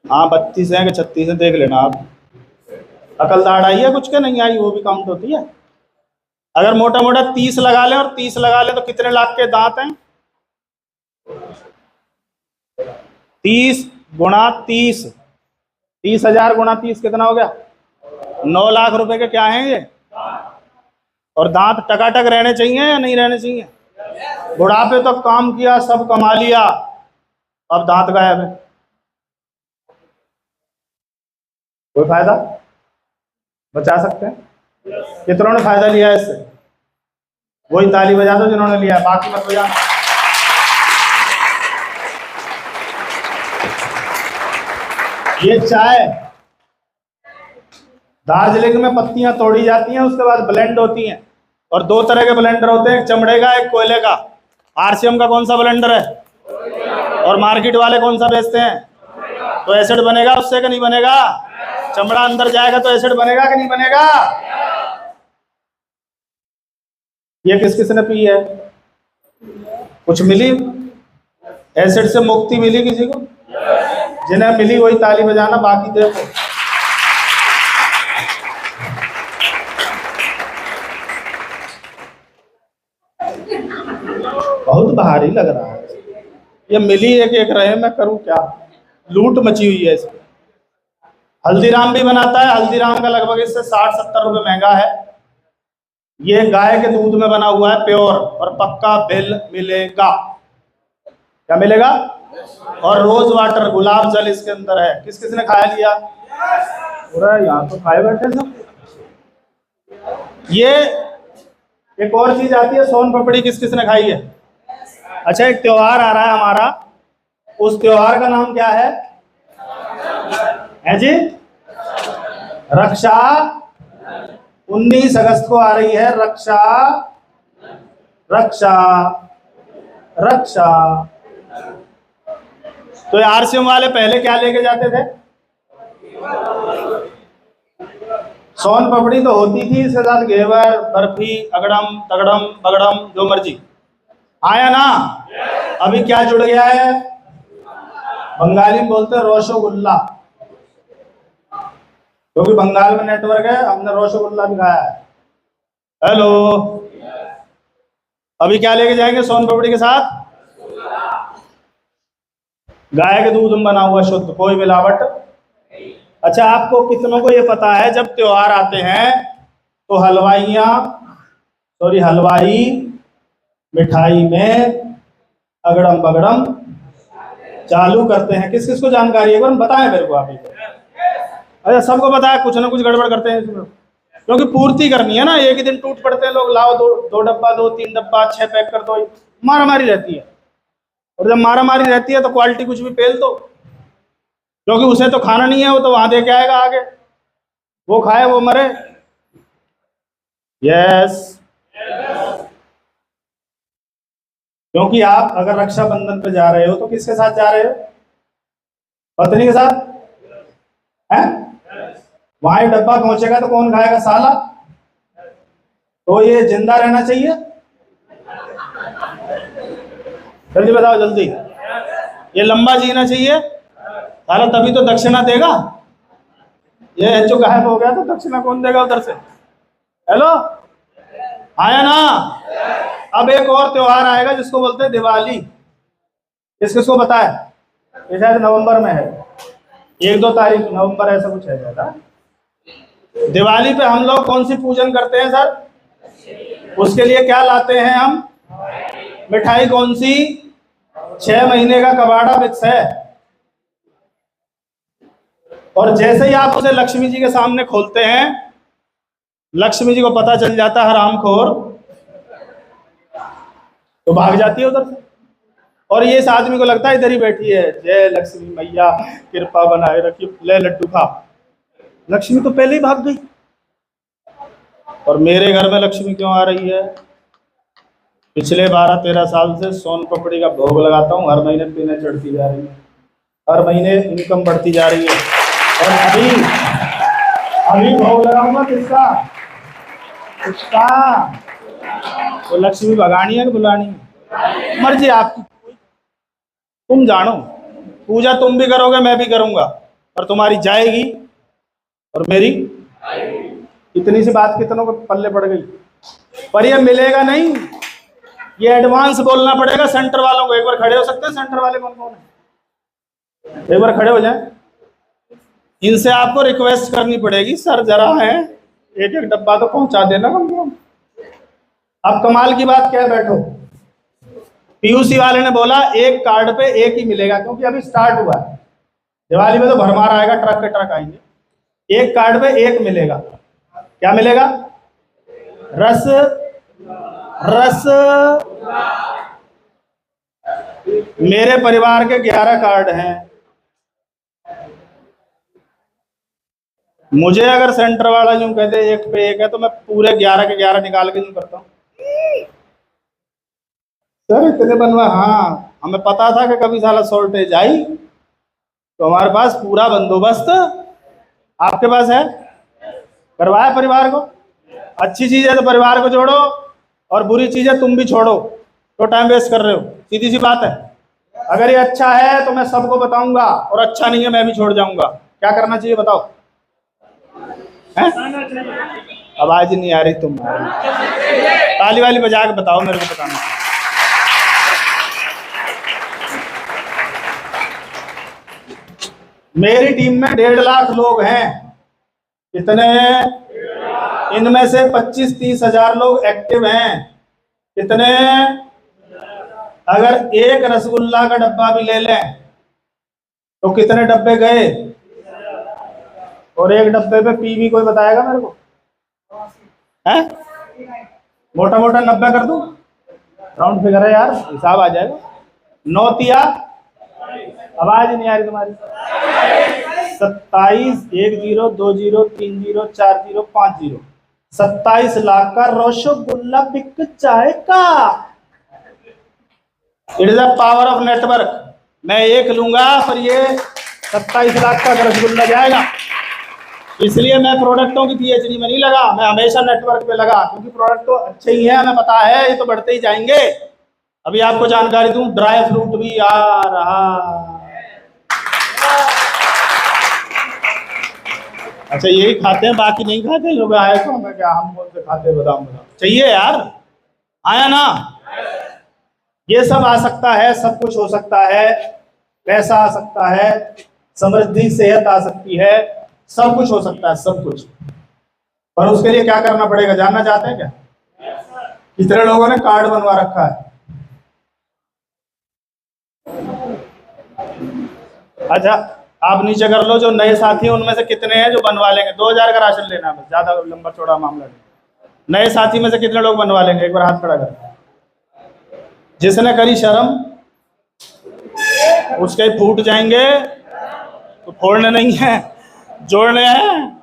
हाँ 32 है कि 36 है, देख लेना आप। अकल दाढ़ आई है कुछ के नहीं आई, वो भी काउंट होती है। अगर मोटा मोटा 30 लगा लें और 30 लगा लें तो कितने लाख के दांत हैं? 30 गुणा 30, 30,000 गुणा 30 कितना हो गया? 9 लाख रुपए के क्या हैं ये? और दांत टकाटक रहने चाहिए या नहीं रहने चाहिए? बुढ़ापे तक काम किया, सब कमा लिया, अब दांत गायब है, कोई फायदा? बचा सकते हैं? कितनों ने फायदा लिया है इससे? वही ताली बजा दो जिन्होंने लिया, बाकी मत बजा। ये चाय दार्जिलिंग में पत्तियां तोड़ी जाती हैं, उसके बाद ब्लेंड होती हैं, और 2 तरह के ब्लेंडर होते हैं, एक चमड़े का, एक कोयले का। आरसीएम का कौन सा ब्लेंडर है? और मार्केट वाले कौन सा बेचते हैं? तो एसिड बनेगा उससे कि नहीं बनेगा? चमड़ा अंदर जाएगा तो एसिड बनेगा कि नहीं बनेगा? ये किस किस ने पी है? कुछ मिली? एसिड से मुक्ति मिली किसी को? जिन्हें मिली वही ताली बजाना, बाकी देखो। बहुत भारी लग रहा है ये। मिली एक एक रहे, मैं करूं क्या? लूट मची हुई है इसमें। हल्दीराम भी बनाता है, हल्दीराम का लगभग इससे 60-70 रुपए महंगा है। ये गाय के दूध में बना हुआ है, प्योर और पक्का बिल मिलेगा। क्या मिलेगा? और रोज वाटर, गुलाब जल इसके अंदर है। किस किस ने खाया लिया? पूरा यहाँ तो खाए बैठे सब। ये एक और चीज आती है, सोन पापड़ी, किस किस ने खाई है? अच्छा, एक त्योहार आ रहा है हमारा, उस त्योहार का नाम क्या है जी? रक्षा। 19 अगस्त को आ रही है रक्षा, रक्षा, रक्षा। तो आरसीएम वाले पहले क्या लेके जाते थे? सोन पापड़ी तो होती थी, इसके साथ घेवर, बर्फी, अगड़म तगड़म बगड़म, जो मर्जी आया ना। अभी क्या जुड़ गया है? बंगाली में बोलते हैं रोशोगुल्ला, क्योंकि बंगाल में नेटवर्क है, हमने रोशोगुल्ला भी खाया है। हेलो, अभी क्या लेके जाएंगे सोन पापड़ी के साथ? गाय के दूध में बना हुआ शुद्ध, कोई मिलावट। अच्छा, आपको कितनों को ये पता है जब त्योहार आते हैं तो हलवाई मिठाई में अगड़म बगड़म चालू करते हैं? किस किस को जानकारी है? एक बार बताएं मेरे को आप। अच्छा, सबको पता है, कुछ ना कुछ गड़बड़ करते हैं इसमें, क्योंकि पूर्ति करनी है ना। एक ही दिन टूट पड़ते हैं लोग, लाओ दो डब्बा, 2-3 डब्बा, 6 पैक कर दो। मारा मारी रहती है, और जब मारा मारी रहती है तो क्वालिटी कुछ भी पेल दो, क्योंकि उसे तो खाना नहीं है, वो तो वहां दे के आएगा आगे, वो खाए वो मरे। यस, क्योंकि आप अगर रक्षाबंधन पे जा रहे हो तो किसके साथ जा रहे हो? पत्नी के साथ हैं? वहां डब्बा पहुंचेगा तो कौन खाएगा? साला। तो ये जिंदा रहना चाहिए। जल्दी बताओ, जल्दी। ये लंबा जीना चाहिए साला, तभी तो दक्षिणा देगा। ये जो गायब हो गया तो दक्षिणा कौन देगा उधर से? हेलो, आया ना? अब एक और त्योहार आएगा जिसको बोलते हैं दिवाली। किस किस को पता है? ये शायद नवंबर में है, 1-2 तारीख नवंबर, ऐसा कुछ है ज्यादा। दिवाली पे हम लोग कौन सी पूजन करते हैं सर? उसके लिए क्या लाते हैं हम? मिठाई कौन सी? 6 महीने का कबाड़ा फिक्स है। और जैसे ही आप उसे लक्ष्मी जी के सामने खोलते हैं, लक्ष्मी जी को पता चल जाता है हरामखोर, तो भाग जाती है उधर से। और ये इस आदमी को लगता है इधर ही बैठी है, जय लक्ष्मी मैया कृपा बनाए रखी, ले लड्डू खा। लक्ष्मी तो पहले ही भाग गई। और मेरे घर में लक्ष्मी क्यों आ रही है? पिछले 12-13 साल से सोन पापड़ी का भोग लगाता हूँ, हर महीने पीने चढ़ती जा रही है, हर महीने इनकम बढ़ती जा रही है। और अभी भोग लगाऊंगा किसका? उसका। तो लक्ष्मी भगानी है कि बुलानी है? मर्जी आपकी, तुम जानो। पूजा तुम भी करोगे, मैं भी करूंगा, और तुम्हारी जाएगी और मेरी। इतनी सी बात कितनों को पल्ले पड़ गई? पर ये मिलेगा नहीं, ये एडवांस बोलना पड़ेगा सेंटर वालों को। एक बार खड़े हो सकते हैं सेंटर वाले? कौन कौन है? एक बार खड़े हो जाए। इनसे आपको रिक्वेस्ट करनी पड़ेगी, सर जरा है एक एक डब्बा तो पहुंचा देना कम से कम। अब कमाल की बात क्या है, बैठो। पीयूसी वाले ने बोला एक कार्ड पे एक ही मिलेगा, क्योंकि अभी स्टार्ट हुआ है। दिवाली में तो भरमार आएगा, ट्रक के ट्रक आएंगे। एक कार्ड पे एक मिलेगा। क्या मिलेगा? रस रस मेरे परिवार के 11 कार्ड हैं। मुझे अगर सेंटर वाला यूं कहते एक पे एक है तो मैं पूरे 11 के 11 निकाल के यूं करता हूँ। सर इतने बनवा, हाँ हमें पता था कि कभी साला शॉर्टेज आई, तो हमारे पास पूरा बंदोबस्त आपके पास है। करवाया परिवार को। अच्छी चीज है तो परिवार को जोड़ो, और बुरी चीज है तुम भी छोड़ो। तो टाइम वेस्ट कर रहे हो, सीधी सी बात है। अगर ये अच्छा है तो मैं सबको बताऊंगा, और अच्छा नहीं है मैं भी छोड़ जाऊंगा। क्या करना चाहिए बताओ? है? आवाज नहीं आ रही तुम्हारी, ताली वाली बजा के बताओ मेरे को बताना। मेरी टीम में 1.5 लाख लोग हैं। कितने? इनमें से 25-30 हजार लोग एक्टिव हैं। कितने? अगर एक रसगुल्ला का डब्बा भी ले लें तो कितने डब्बे गए? और एक डब्बे पे पीवी कोई बताएगा मेरे को? है? मोटा मोटा 90 कर दूं? राउंड फिगर है यार, हिसाब आ जाएगा। 9 तिया, आवाज नहीं आ रही तुम्हारी। 27, 1 0 2 0 3 0 4 0 5 0, 27 लाख का रसगुल्ला बिक जाएगा। It is the power of network. मैं एक लूंगा पर ये 27 लाख का रसगुल्ला जाएगा। इसलिए मैं प्रोडक्टों की पीएचडी में नहीं लगा, मैं हमेशा नेटवर्क पे लगा, क्योंकि प्रोडक्ट तो अच्छे ही हैं, हमें पता है ये तो बढ़ते ही जाएंगे। अभी आपको जानकारी दूं, ड्राई फ्रूट भी आ रहा। अच्छा यही खाते हैं, बाकी नहीं खाते लोग? आए तो हमें क्या, हम कौन से खाते हैं? बादाम चाहिए यार, आया ना? ये सब आ सकता है, सब कुछ हो सकता है। पैसा आ सकता है, समृद्धि सेहत आ सकती है, सब कुछ हो सकता है, सब कुछ। पर उसके लिए क्या करना पड़ेगा जानना चाहते हैं क्या? कितने लोगों ने कार्ड बनवा रखा है? अच्छा आप नीचे कर लो, जो नए साथी हैं उनमें से कितने हैं जो बनवा लेंगे? 2000 का राशन लेना है बस, ज्यादा लंबा चौड़ा मामला नहीं। नए साथी में से कितने लोग बनवा लेंगे? एक बार हाथ खड़ा कर। जिसने करी शर्म उसके फूट जाएंगे, तो फोड़ने नहीं है, जोड़ने हैं।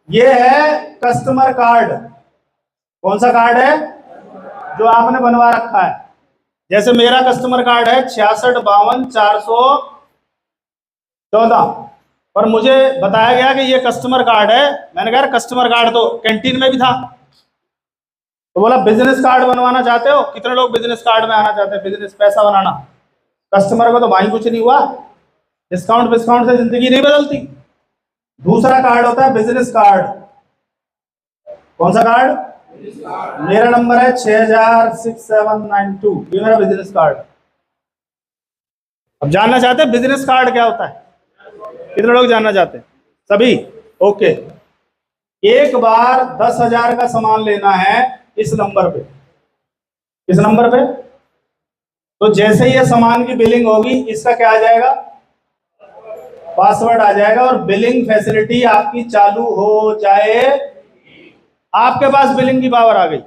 ये है कस्टमर कार्ड। कौन सा कार्ड है? जो आपने बनवा रखा है। जैसे मेरा कस्टमर कार्ड है 6652 414, पर मुझे बताया गया कि ये कस्टमर कार्ड है। मैंने कहा कस्टमर कार्ड तो कैंटीन में भी था। तो बोला बिजनेस कार्ड बनवाना चाहते हो? कितने लोग बिजनेस कार्ड में आना चाहते हैं? बिजनेस पैसा बनाना। कस्टमर को तो भाई कुछ नहीं हुआ, डिस्काउंट डिस्काउंट से जिंदगी नहीं बदलती। दूसरा कार्ड होता है बिजनेस कार्ड। कौन सा कार्ड? मेरा नंबर है 606792, ये मेरा बिजनेस कार्ड। अब जानना चाहते हैं बिजनेस कार्ड क्या होता है? कितने लोग जानना चाहते हैं? सभी? ओके। एक बार 10,000 का सामान लेना है इस नंबर पे। इस नंबर पे तो जैसे ही ये सामान की बिलिंग होगी, इसका क्या आ जाएगा? पासवर्ड आ जाएगा, और बिलिंग फैसिलिटी आपकी चालू हो जाए। आपके पास बिलिंग की पावर आ गई।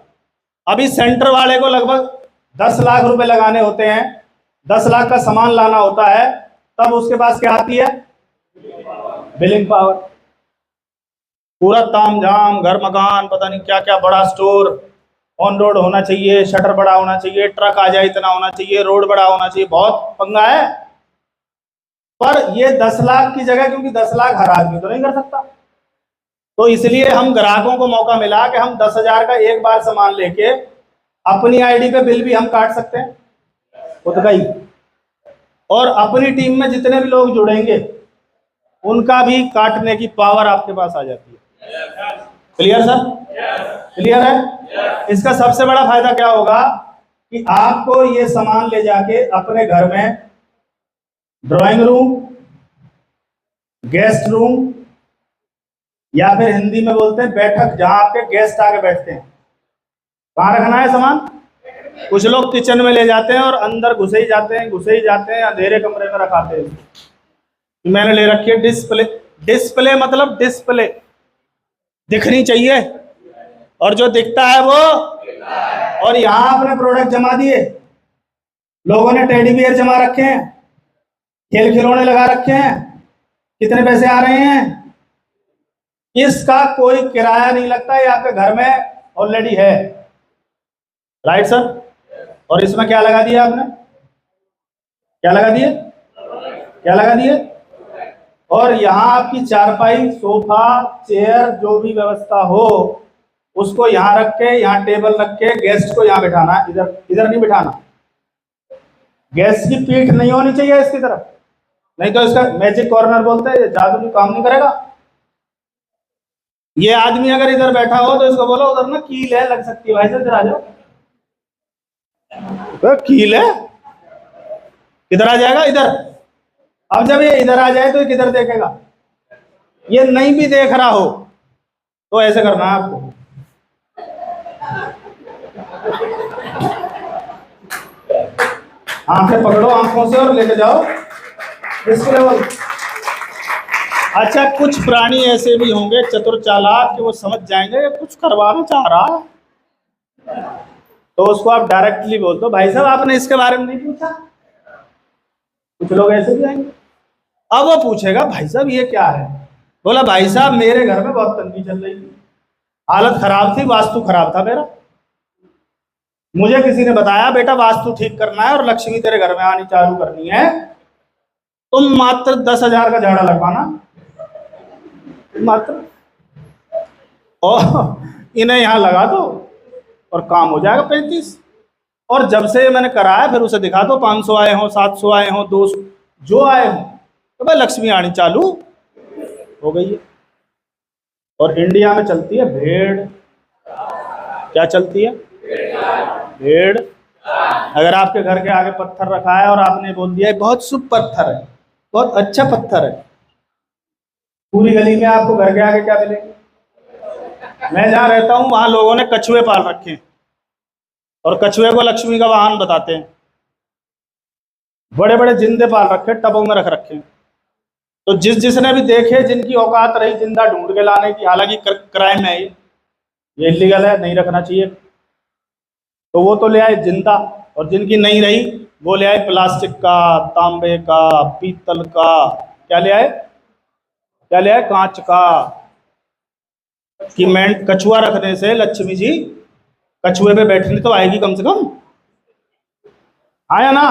अभी सेंटर वाले को लगभग 10 लाख रुपए लगाने होते हैं, 10 लाख का सामान लाना होता है, तब उसके पास क्या आती है? Billing power. पूरा तामझाम, घर मकान, पता नहीं क्या क्या, बड़ा स्टोर, ऑन रोड होना चाहिए, शटर बड़ा होना चाहिए, ट्रक आ जाए इतना होना चाहिए, रोड बड़ा होना चाहिए, बहुत पंगा है। पर ये 10 लाख की जगह, क्योंकि 10 लाख हर आदमी तो नहीं कर सकता, तो इसलिए हम ग्राहकों को मौका मिला कि हम 10,000 का एक बार सामान लेके अपनी आईडी पे बिल भी हम काट सकते हैं, उतना ही। और अपनी टीम में जितने भी लोग जुड़ेंगे उनका भी काटने की पावर आपके पास आ जाती है। Clear sir? क्लियर है? इसका सबसे बड़ा फायदा क्या होगा कि आपको ये सामान ले जाके अपने घर में ड्राइंग रूम, गेस्ट रूम, या फिर हिंदी में बोलते हैं बैठक, जहां आपके गेस्ट आके बैठते हैं, कहाँ रखना है सामान? कुछ लोग किचन में ले जाते हैं और अंदर घुसे ही जाते हैं, अंधेरे कमरे में रखाते हैं। मैंने ले रखी है डिस्प्ले। डिस्प्ले मतलब डिस्प्ले दिखनी चाहिए, और जो दिखता है वो, और यहाँ अपने प्रोडक्ट जमा दिए, लोगों ने टेडी बियर जमा रखे हैं, खेल खिलौने लगा रखे हैं, कितने पैसे आ रहे हैं? इसका कोई किराया नहीं लगता, ये आपके घर में ऑलरेडी है। Right sir? और इसमें क्या लगा दिया आपने? क्या लगा दिए? क्या लगा दिए? और यहाँ आपकी चारपाई, सोफा, चेयर, जो भी व्यवस्था हो उसको यहाँ रख के, यहाँ टेबल रख के गेस्ट को यहाँ बिठाना है, इधर इधर नहीं बिठाना। गेस्ट की पीठ नहीं होनी चाहिए इसकी तरफ, नहीं तो इसका मैजिक कॉर्नर बोलते हैं, जादू भी काम नहीं करेगा। ये आदमी अगर इधर बैठा हो तो इसको बोलो उधर ना कील है, लग सकती है, भाई साहब इधर आ जाओ। तो कील है, किधर आ जाएगा? इधर। अब जब ये इधर आ जाए तो किधर देखेगा? ये नहीं भी देख रहा हो तो ऐसे करना है आपको, आंखें पकड़ो आंखों से और लेके जाओ डिस्प्ले लेवल। अच्छा, कुछ प्राणी ऐसे भी होंगे चतुर चालाक कि वो समझ जाएंगे ये कुछ करवाना चाह रहा है, तो उसको आप डायरेक्टली बोल दो, भाई साहब आपने इसके बारे में नहीं पूछा। कुछ लोग ऐसे भी आएंगे, अब वो पूछेगा भाई साहब ये क्या है? बोला भाई साहब मेरे घर में बहुत तंगी चल रही थी, हालत खराब थी, वास्तु खराब था मेरा, मुझे किसी ने बताया बेटा वास्तु ठीक करना है और लक्ष्मी तेरे घर में आनी चालू करनी है, तुम मात्र 10,000 का झाड़ा लगवाना मात्र, और इन्हें यहाँ लगा दो और काम हो जाएगा 35। और जब से मैंने कराया फिर उसे दिखा दो, 500 आए हों, 700 आए हों, 200 जो आए हों, तो भाई लक्ष्मी आनी चालू हो गई है। और इंडिया में चलती है भेड़। क्या चलती है? भेड़। अगर आपके घर के आगे पत्थर रखा है और आपने बोल दिया है बहुत शुभ पत्थर है, बहुत अच्छा पत्थर है, पूरी गली में आपको घर के आगे क्या मिलेंगे? मैं जहाँ रहता हूँ वहां लोगों ने कछुए पाल रखे हैं, और कछुए को लक्ष्मी का वाहन बताते हैं। बड़े बड़े जिंदे पाल रखे, टबों में रख रखे हैं। तो जिसने भी देखे, जिनकी औकात रही जिंदा ढूंढ के लाने की, हालांकि क्राइम है ये इलीगल है, नहीं रखना चाहिए, तो वो तो ले आए जिंदा, और जिनकी नहीं रही वो ले आए प्लास्टिक का, तांबे का, पीतल का, क्या ले आए? क्या ले आए? कांच का। कि मैं कछुआ रखने से लक्ष्मी जी कछुए पे बैठने तो आएगी कम से कम, आया ना?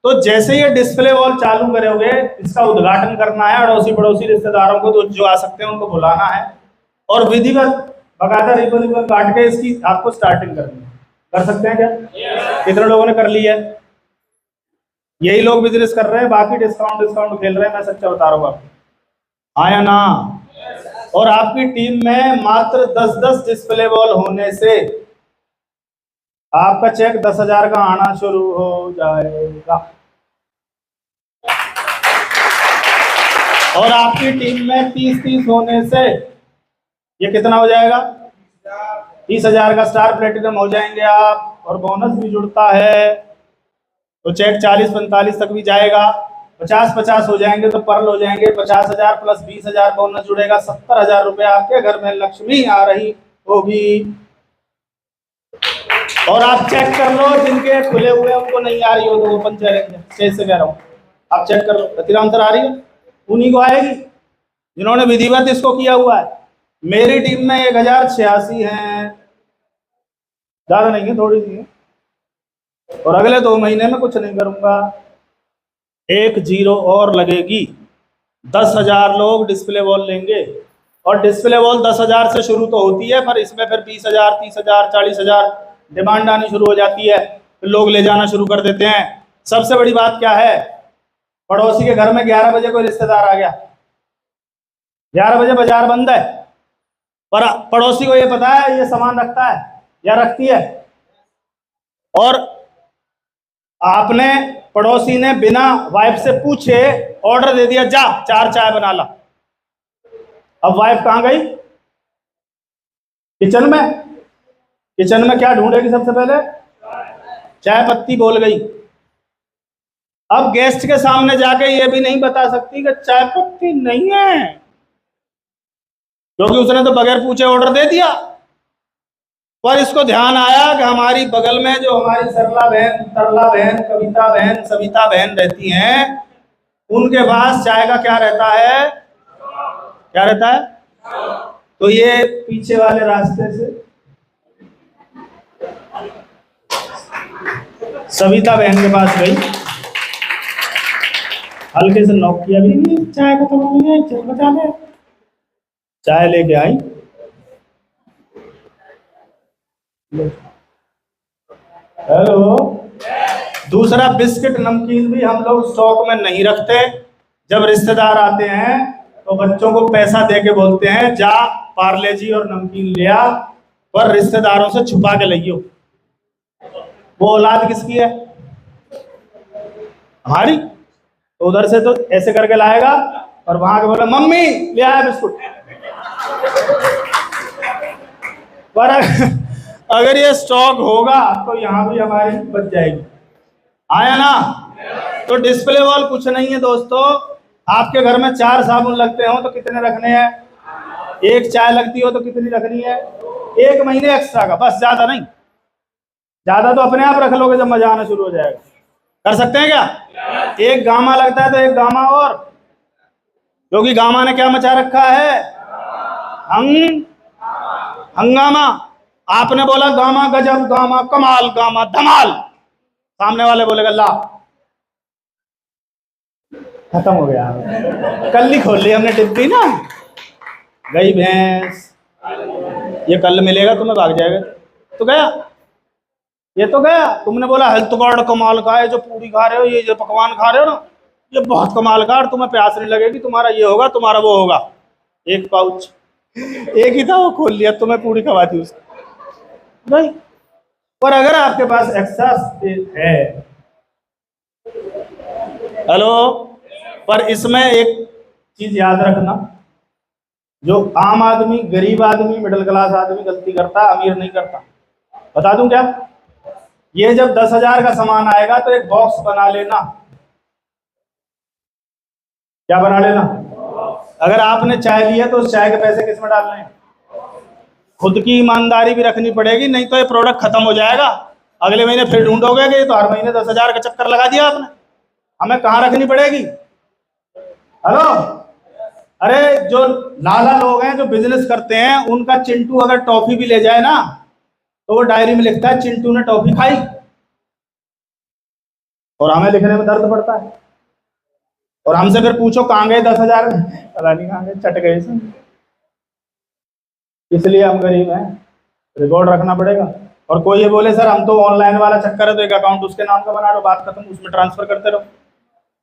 तो जैसे ये डिस्प्ले वॉल चालू करोगे, इसका उद्घाटन करना है, अड़ोसी पड़ोसी रिश्तेदारों को तो जो आ सकते हैं उनको बुलाना है, और विधिवत बकायदा रिबन रिबन काट के इसकी आपको स्टार्टिंग करनी है। कर सकते हैं क्या? कितने लोगों ने कर ली है? यही लोग बिजनेस कर रहे हैं, बाकी डिस्काउंट खेल रहे हैं, मैं सच्चा बता रहा हूँ आपको, आया ना? और आपकी टीम में मात्र 10-10 डिस्प्ले वॉल होने से आपका चेक 10,000 का आना शुरू हो जाएगा। और आपकी टीम में 30-30 होने से ये कितना हो जाएगा? 30,000 का स्टार प्लेटिनम हो जाएंगे आप, और बोनस भी जुड़ता है, तो चेक 40-45 तक भी जाएगा। 50-50 हो जाएंगे तो पर्ल हो जाएंगे, 50,000 प्लस 20,000 बोनस जुड़ेगा, 70,000 रुपये आपके घर में लक्ष्मी आ रही होगी। और आप चेक कर लो, जिनके खुले हुए उनको नहीं आ रही हो तो ओपन चैलेंज है, स्टेज से कह रहा हूँ, आप चेक कर लो। रतिराम सर आ रही है, उन्हीं को आएगी जिन्होंने विधिवत इसको किया हुआ है। मेरी टीम में 1086 हैं, ज्यादा नहीं है, थोड़ी सी है, और अगले 2 महीने में कुछ नहीं करूंगा, 1 0 और लगेगी। 10,000 लोग डिस्प्ले वॉल लेंगे, और डिस्प्ले वॉल 10,000 से शुरू तो होती है, पर इसमें फिर 20,000, 30,000, 40,000 डिमांड आनी शुरू हो जाती है, फिर लोग ले जाना शुरू कर देते हैं। सबसे बड़ी बात क्या है? पड़ोसी के घर में 11 बजे कोई रिश्तेदार आ गया, 11 बजे बाजार बंद है, पर पड़ोसी को ये पता है ये सामान रखता है या रखती है, और आपने पड़ोसी ने बिना वाइफ से पूछे ऑर्डर दे दिया, जा 4 चाय बना ला। अब वाइफ कहाँ गई? किचन में। किचन में क्या ढूंढेगी सबसे पहले? चाय पत्ती बोल गई। अब गेस्ट के सामने जाके ये भी नहीं बता सकती कि चाय पत्ती नहीं है, क्योंकि उसने तो बगैर पूछे ऑर्डर दे दिया। पर इसको ध्यान आया कि हमारी बगल में जो हमारी सरला बहन, तरला बहन, कविता बहन, सविता बहन रहती हैं, उनके पास चाय का क्या रहता है? क्या रहता है? तो ये पीछे वाले रास्ते से सविता बहन के पास गई, हल्के से नॉक किया, भी चाय खत्म हो गई है, चल बचा ले। चाय लेके आई, हेलो। दूसरा, बिस्किट नमकीन भी हम लोग स्टॉक में नहीं रखते। जब रिश्तेदार आते हैं तो बच्चों को पैसा दे के बोलते हैं जा पार्ले जी और नमकीन ले आ, पर रिश्तेदारों से छुपा के लाइयो। वो औलाद किसकी है? हमारी। तो उधर से तो ऐसे करके लाएगा और वहां के बोला मम्मी ले आया बिस्कुट। पर अगर ये स्टॉक होगा तो यहाँ भी हमारी बच जाएगी। आया ना? तो डिस्प्ले वॉल कुछ नहीं है दोस्तों। आपके घर में 4 साबुन लगते हो तो कितने रखने हैं? 1 चाय लगती हो तो कितनी रखनी है? 1 महीने एक्स्ट्रा का, बस, ज्यादा नहीं। ज्यादा तो अपने आप रख लोगे जब मजा आना शुरू हो जाएगा। कर सकते हैं क्या? 1 गामा लगता है तो 1 गामा और, क्योंकि गामा ने क्या मचा रखा है? हंगामा। आपने बोला गामा गजब, गामा कमाल, गामा धमाल, सामने वाले बोलेगा ला। खत्म हो गया। कल ही खोल ली हमने डिब्बी ना, गई भैंस। ये कल मिलेगा तुम्हें, भाग जाएगा तो गया, ये तो गया। तुमने बोला हेल्थ कार्ड कमाल का है, जो पूरी खा रहे हो, ये जो पकवान खा रहे हो ना, ये बहुत कमाल का, तुम्हें प्यास नहीं लगेगी, तुम्हारा ये होगा, तुम्हारा वो होगा। 1 पाउच, 1 ही था, वो खोल लिया, तुम्हें पूरी खवा दी उसकी नहीं। पर अगर आपके पास एक्स्ट्रा है, हेलो, पर इसमें एक चीज याद रखना, जो आम आदमी, गरीब आदमी, मिडिल क्लास आदमी गलती करता है, अमीर नहीं करता। बता दूं क्या? ये जब 10,000 का सामान आएगा तो एक बॉक्स बना लेना। क्या बना लेना? अगर आपने चाय लिया तो उस चाय के पैसे किस में डालने हैं? खुद की ईमानदारी भी रखनी पड़ेगी, नहीं तो ये प्रोडक्ट खत्म हो जाएगा। अगले महीने फिर ढूंढोगे कि ये तो हर महीने 10,000 का चक्कर लगा दिया आपने। हमें कहाँ रखनी पड़ेगी? हेलो, अरे जो लाला लोग हैं जो बिजनेस करते हैं, उनका चिंटू अगर टॉफी भी ले जाए ना तो वो डायरी में लिखता है चिंटू ने टॉफी खाई, और हमें लिखने में दर्द पड़ता है। और हमसे फिर पूछो कहाँ गए 10,000, पता नहीं कहाँ गए, चट गए से। इसलिए हम गरीब हैं, रिकॉर्ड रखना पड़ेगा। और कोई ये बोले सर हम तो ऑनलाइन वाला चक्कर है तो एक अकाउंट उसके नाम का बना लो, बात खत्म, उसमें ट्रांसफर करते रहो,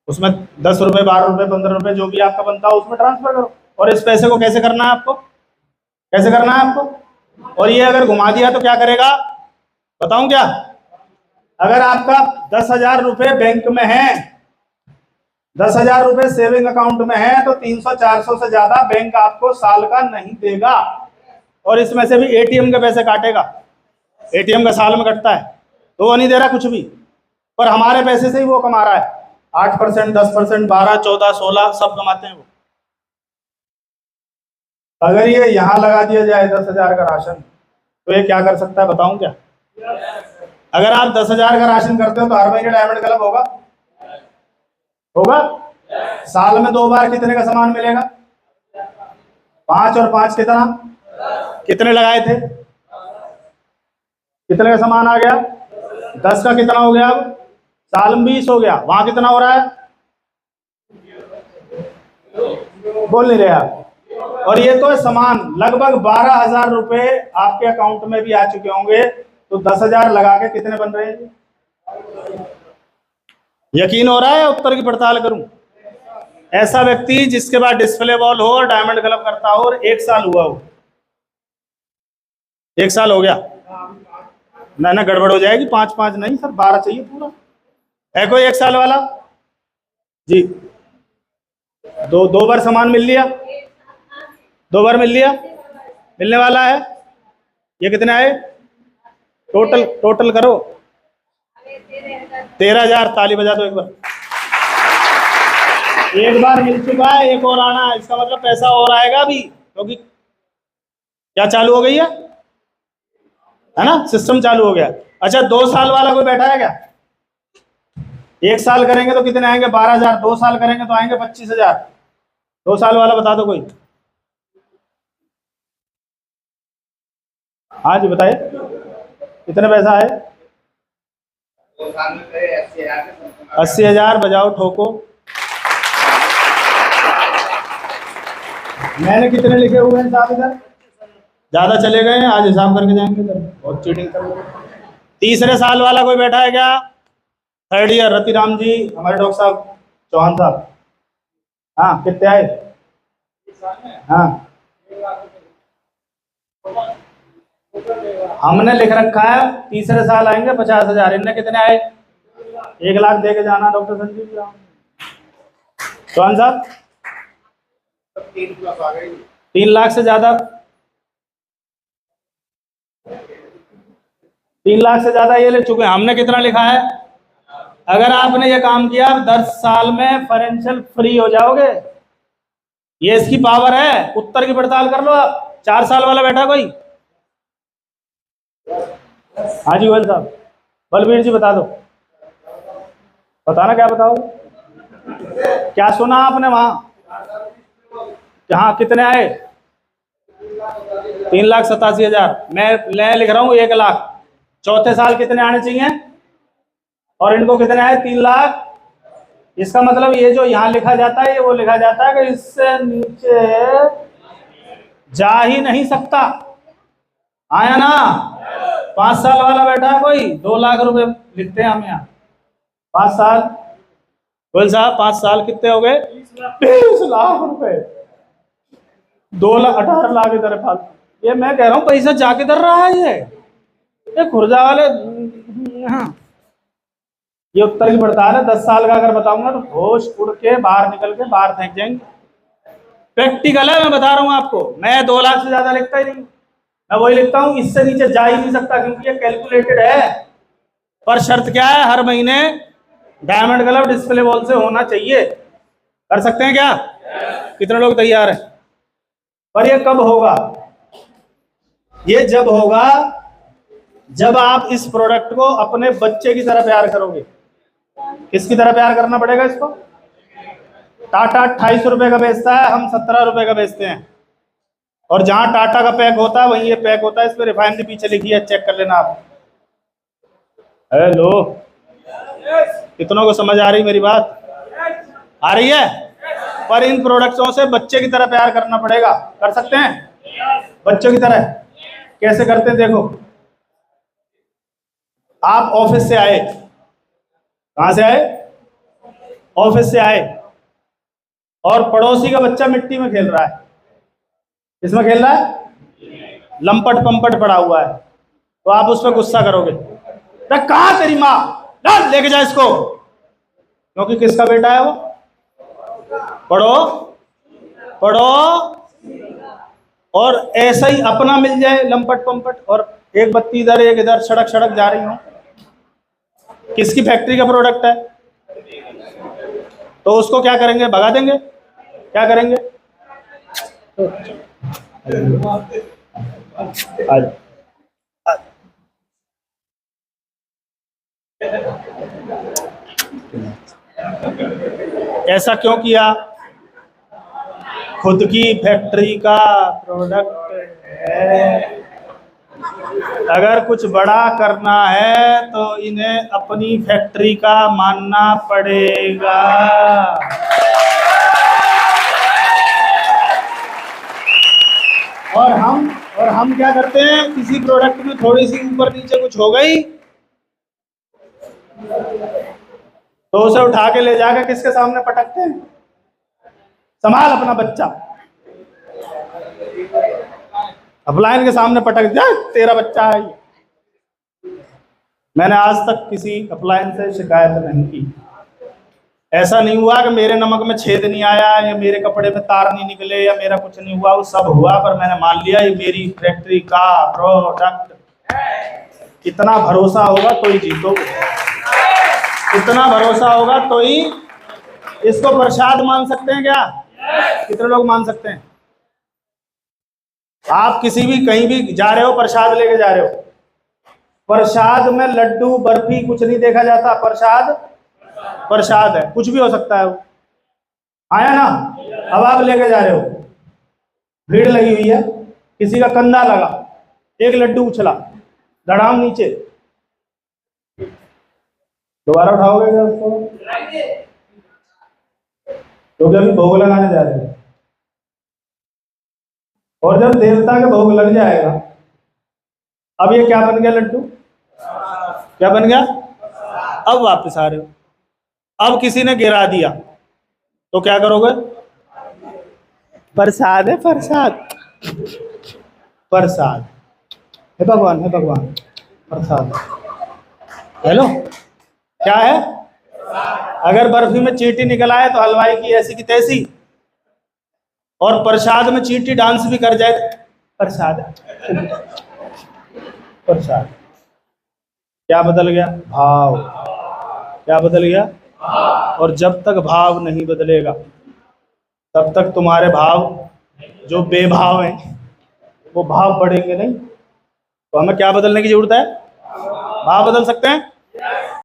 उसमें 10 रुपए, 12 रुपए, 15 रुपए जो भी आपका बनता है उसमें ट्रांसफर करो। और इस पैसे को कैसे करना है आपको? कैसे करना है आपको? और ये अगर घुमा दिया तो क्या करेगा? बताऊं क्या? अगर आपका 10,000 रुपए बैंक में है, 10,000 रुपए सेविंग अकाउंट में है, तो 300-400 से ज्यादा बैंक आपको साल का नहीं देगा। और इसमें से भी एटीएम के पैसे काटेगा। एटीएम का साल में कटता है तो वो नहीं दे रहा कुछ भी, पर हमारे पैसे से ही वो कमा रहा है। 8%, 10%, 12, 14, 16 सब कमाते हैं वो। अगर ये यहाँ लगा दिया जाए 10,000 का राशन, तो ये क्या कर सकता है बताऊं क्या? अगर आप 10,000 का राशन करते हो तो हर महीने डायमंड क्लब होगा? होगा? साल में 2 बार कितने का सामान मिलेगा? 5 और 5 कितना? कितने लगाए थे? कितने का सामान आ गया? 10 का कितना हो गया? अब साल में 20 हो गया। वहां कितना हो रहा है? बोल नहीं रहे आप। और ये तो सामान लगभग 12,000 रुपए आपके अकाउंट में भी आ चुके होंगे, तो 10,000 लगा के कितने बन रहे हैं? यकीन हो रहा है? उत्तर की पड़ताल करूं? ऐसा व्यक्ति जिसके पास डिस्प्ले वॉल हो और डायमंड क्लब करता हो और 1 साल हुआ हो, 1 साल हो गया ना, गड़बड़ हो जाएगी। 5 नहीं सर, 12 चाहिए पूरा। है कोई 1 साल वाला? जी, दो बार सामान मिल लिया, 2 बार मिल लिया, मिलने वाला है। ये कितने आए टोटल करो? 13,000। ताली बजा दो एक बार। एक बार मिल चुका है, एक और आना है, इसका मतलब पैसा और आएगा अभी, क्योंकि क्या चालू हो गई है ना, सिस्टम चालू हो गया। अच्छा, 2 साल वाला कोई बैठा है क्या? 1 साल करेंगे तो कितने आएंगे? 12,000। 2 साल करेंगे तो आएंगे 25,000। 2 साल वाला बता दो कोई। हाँ जी बताइए, कितने पैसा है? 80,000। बजाओ ठोको। मैंने कितने लिखे हुए हैं साहब इधर? ज्यादा चले गए हैं, आज हिसाब करके जाएंगे इधर। बहुत चीटिंग कर रहे हैं। तीसरे साल वाला कोई बैठा है क्या? 3rd ईयर रतिराम जी, हमारे डॉक्टर साहब चौहान साहब। हाँ, कितने आए? हाँ, हमने लिख रखा है तीसरे साल आएंगे 50,000। इनने कितने आए? 1 लाख दे के जाना डॉक्टर संजीव जी चौहान साहब। 3 लाख से ज्यादा, 3 लाख से ज्यादा ये लिख चुके हैं। हमने कितना लिखा है? अगर आपने ये काम किया 10 साल में फाइनेंशियल फ्री हो जाओगे। ये इसकी पावर है। उत्तर की पड़ताल कर लो आप। 4 साल वाला बैठा कोई? हाँ जी गोयल साहब। बलबीर जी बता दो। बताना, क्या बताओ? क्या सुना आपने वहां? हाँ, कितने आए? 3,87,000। मैं लिख रहा हूँ 1 लाख। चौथे साल कितने आने चाहिए? और इनको कितने आए? 3 लाख। इसका मतलब ये जो यहाँ लिखा जाता है, ये वो लिखा जाता है कि इससे नीचे जा ही नहीं सकता। आया ना? 5 साल वाला बैठा है कोई? 2 लाख रुपए लिखते हैं हम यहाँ। 5 साल बोल साहब, 5 साल कितने हो गए? 20 लाख रुपए। 2 लाख 18 लाख इधर है फालतू। ये मैं कह रहा हूँ पैसा जा किधर रहा है? ये खुर्जा वाले। हाँ, ये उत्तर की पड़ताल है। 10 साल का अगर बताऊंगा तो होश उड़ के बाहर निकल के बाहर फेंक जाएंगे। प्रैक्टिकल है, मैं बता रहा हूँ आपको। मैं 2 लाख से ज्यादा लिखता ही नहीं। मैं वही लिखता हूँ, इससे नीचे जा ही नहीं सकता, क्योंकि ये कैलकुलेटेड है। पर शर्त क्या है? हर महीने डायमंड क्लब डिस्प्ले बॉल से होना चाहिए। कर सकते हैं क्या? कितने लोग तैयार हैं? पर ये कब होगा? ये जब होगा जब आप इस प्रोडक्ट को अपने बच्चे की तरह प्यार करोगे। किसकी तरह प्यार करना पड़ेगा इसको? टाटा 28 रुपए का बेचता है, हम 17 रुपए का बेचते हैं। और जहां टाटा का पैक होता है वहीं ये पैक होता है। इस पर रिफाइनरी पीछे लिखी है, चेक कर लेना आप। हेलो, कितनों को समझ आ रही मेरी बात? आ रही है? पर इन प्रोडक्ट्सों से बच्चे की तरह प्यार करना पड़ेगा। कर सकते हैं? बच्चों की तरह कैसे करते हैं देखो। आप ऑफिस से आए। कहां से आए? ऑफिस से आए, और पड़ोसी का बच्चा मिट्टी में खेल रहा है। किसमें खेल रहा है? लंपट पंपट पड़ा हुआ है। तो आप उस पर गुस्सा करोगे, कहा तेरी माँ, लेके जा इसको। क्योंकि किसका बेटा है वो? पढ़ो पढ़ो। और ऐसा ही अपना मिल जाए लंपट पंपट, और एक बत्ती इधर एक इधर, सड़क सड़क जा रही हो। किसकी फैक्ट्री का प्रोडक्ट है? तो उसको क्या करेंगे? भगा देंगे? क्या करेंगे? ऐसा क्यों किया? खुद की फैक्ट्री का प्रोडक्ट है। अगर कुछ बड़ा करना है तो इन्हें अपनी फैक्ट्री का मानना पड़ेगा। और हम क्या करते हैं? किसी प्रोडक्ट में थोड़ी सी ऊपर नीचे कुछ हो गई तो उसे उठा के ले जाकर किसके सामने पटकते हैं? संभाल अपना बच्चा। अपलाइन के सामने पटक दिया, तेरा बच्चा है ये। मैंने आज तक किसी अपलाइन से शिकायत नहीं की। ऐसा नहीं हुआ कि मेरे नमक में छेद नहीं आया या मेरे कपड़े में तार नहीं निकले या मेरा कुछ नहीं हुआ, वो सब हुआ, पर मैंने मान लिया ये मेरी फैक्ट्री का प्रोडक्ट। कितना भरोसा होगा तो ही जीतोगे, कितना भरोसा होगा तो ही। इसको प्रसाद मान सकते हैं क्या? कितने लोग मान सकते हैं? आप किसी भी कहीं भी जा रहे हो, प्रसाद लेके जा रहे हो, प्रसाद में लड्डू बर्फी कुछ नहीं देखा जाता। प्रसाद प्रसाद है, कुछ भी हो सकता है वो। आया ना? अब आप लेके जा रहे हो, भीड़ लगी हुई है, किसी का कंधा लगा, एक लड्डू उछला, धड़ाम नीचे, दोबारा उठाओगे क्या उसको? क्योंकि अभी भोग लगाने जा रहे हो, और जब देवता के भोग लग जाएगा, अब ये क्या बन गया? लड्डू क्या बन गया? अब वापस आ रहे हो, अब किसी ने गिरा दिया तो क्या करोगे? प्रसाद है, प्रसाद, प्रसाद है भगवान, है भगवान, प्रसाद। हेलो, क्या है? अगर बर्फी में चींटी निकल आए तो हलवाई की ऐसी की तैसी, और प्रसाद में चींटी डांस भी कर जाए, प्रसाद है, प्रसाद। क्या बदल गया? भाव। क्या बदल गया? और जब तक भाव नहीं बदलेगा तब तक तुम्हारे भाव जो बेभाव हैं वो भाव बढ़ेंगे नहीं। तो हमें क्या बदलने की जरूरत है? भाव बदल सकते हैं।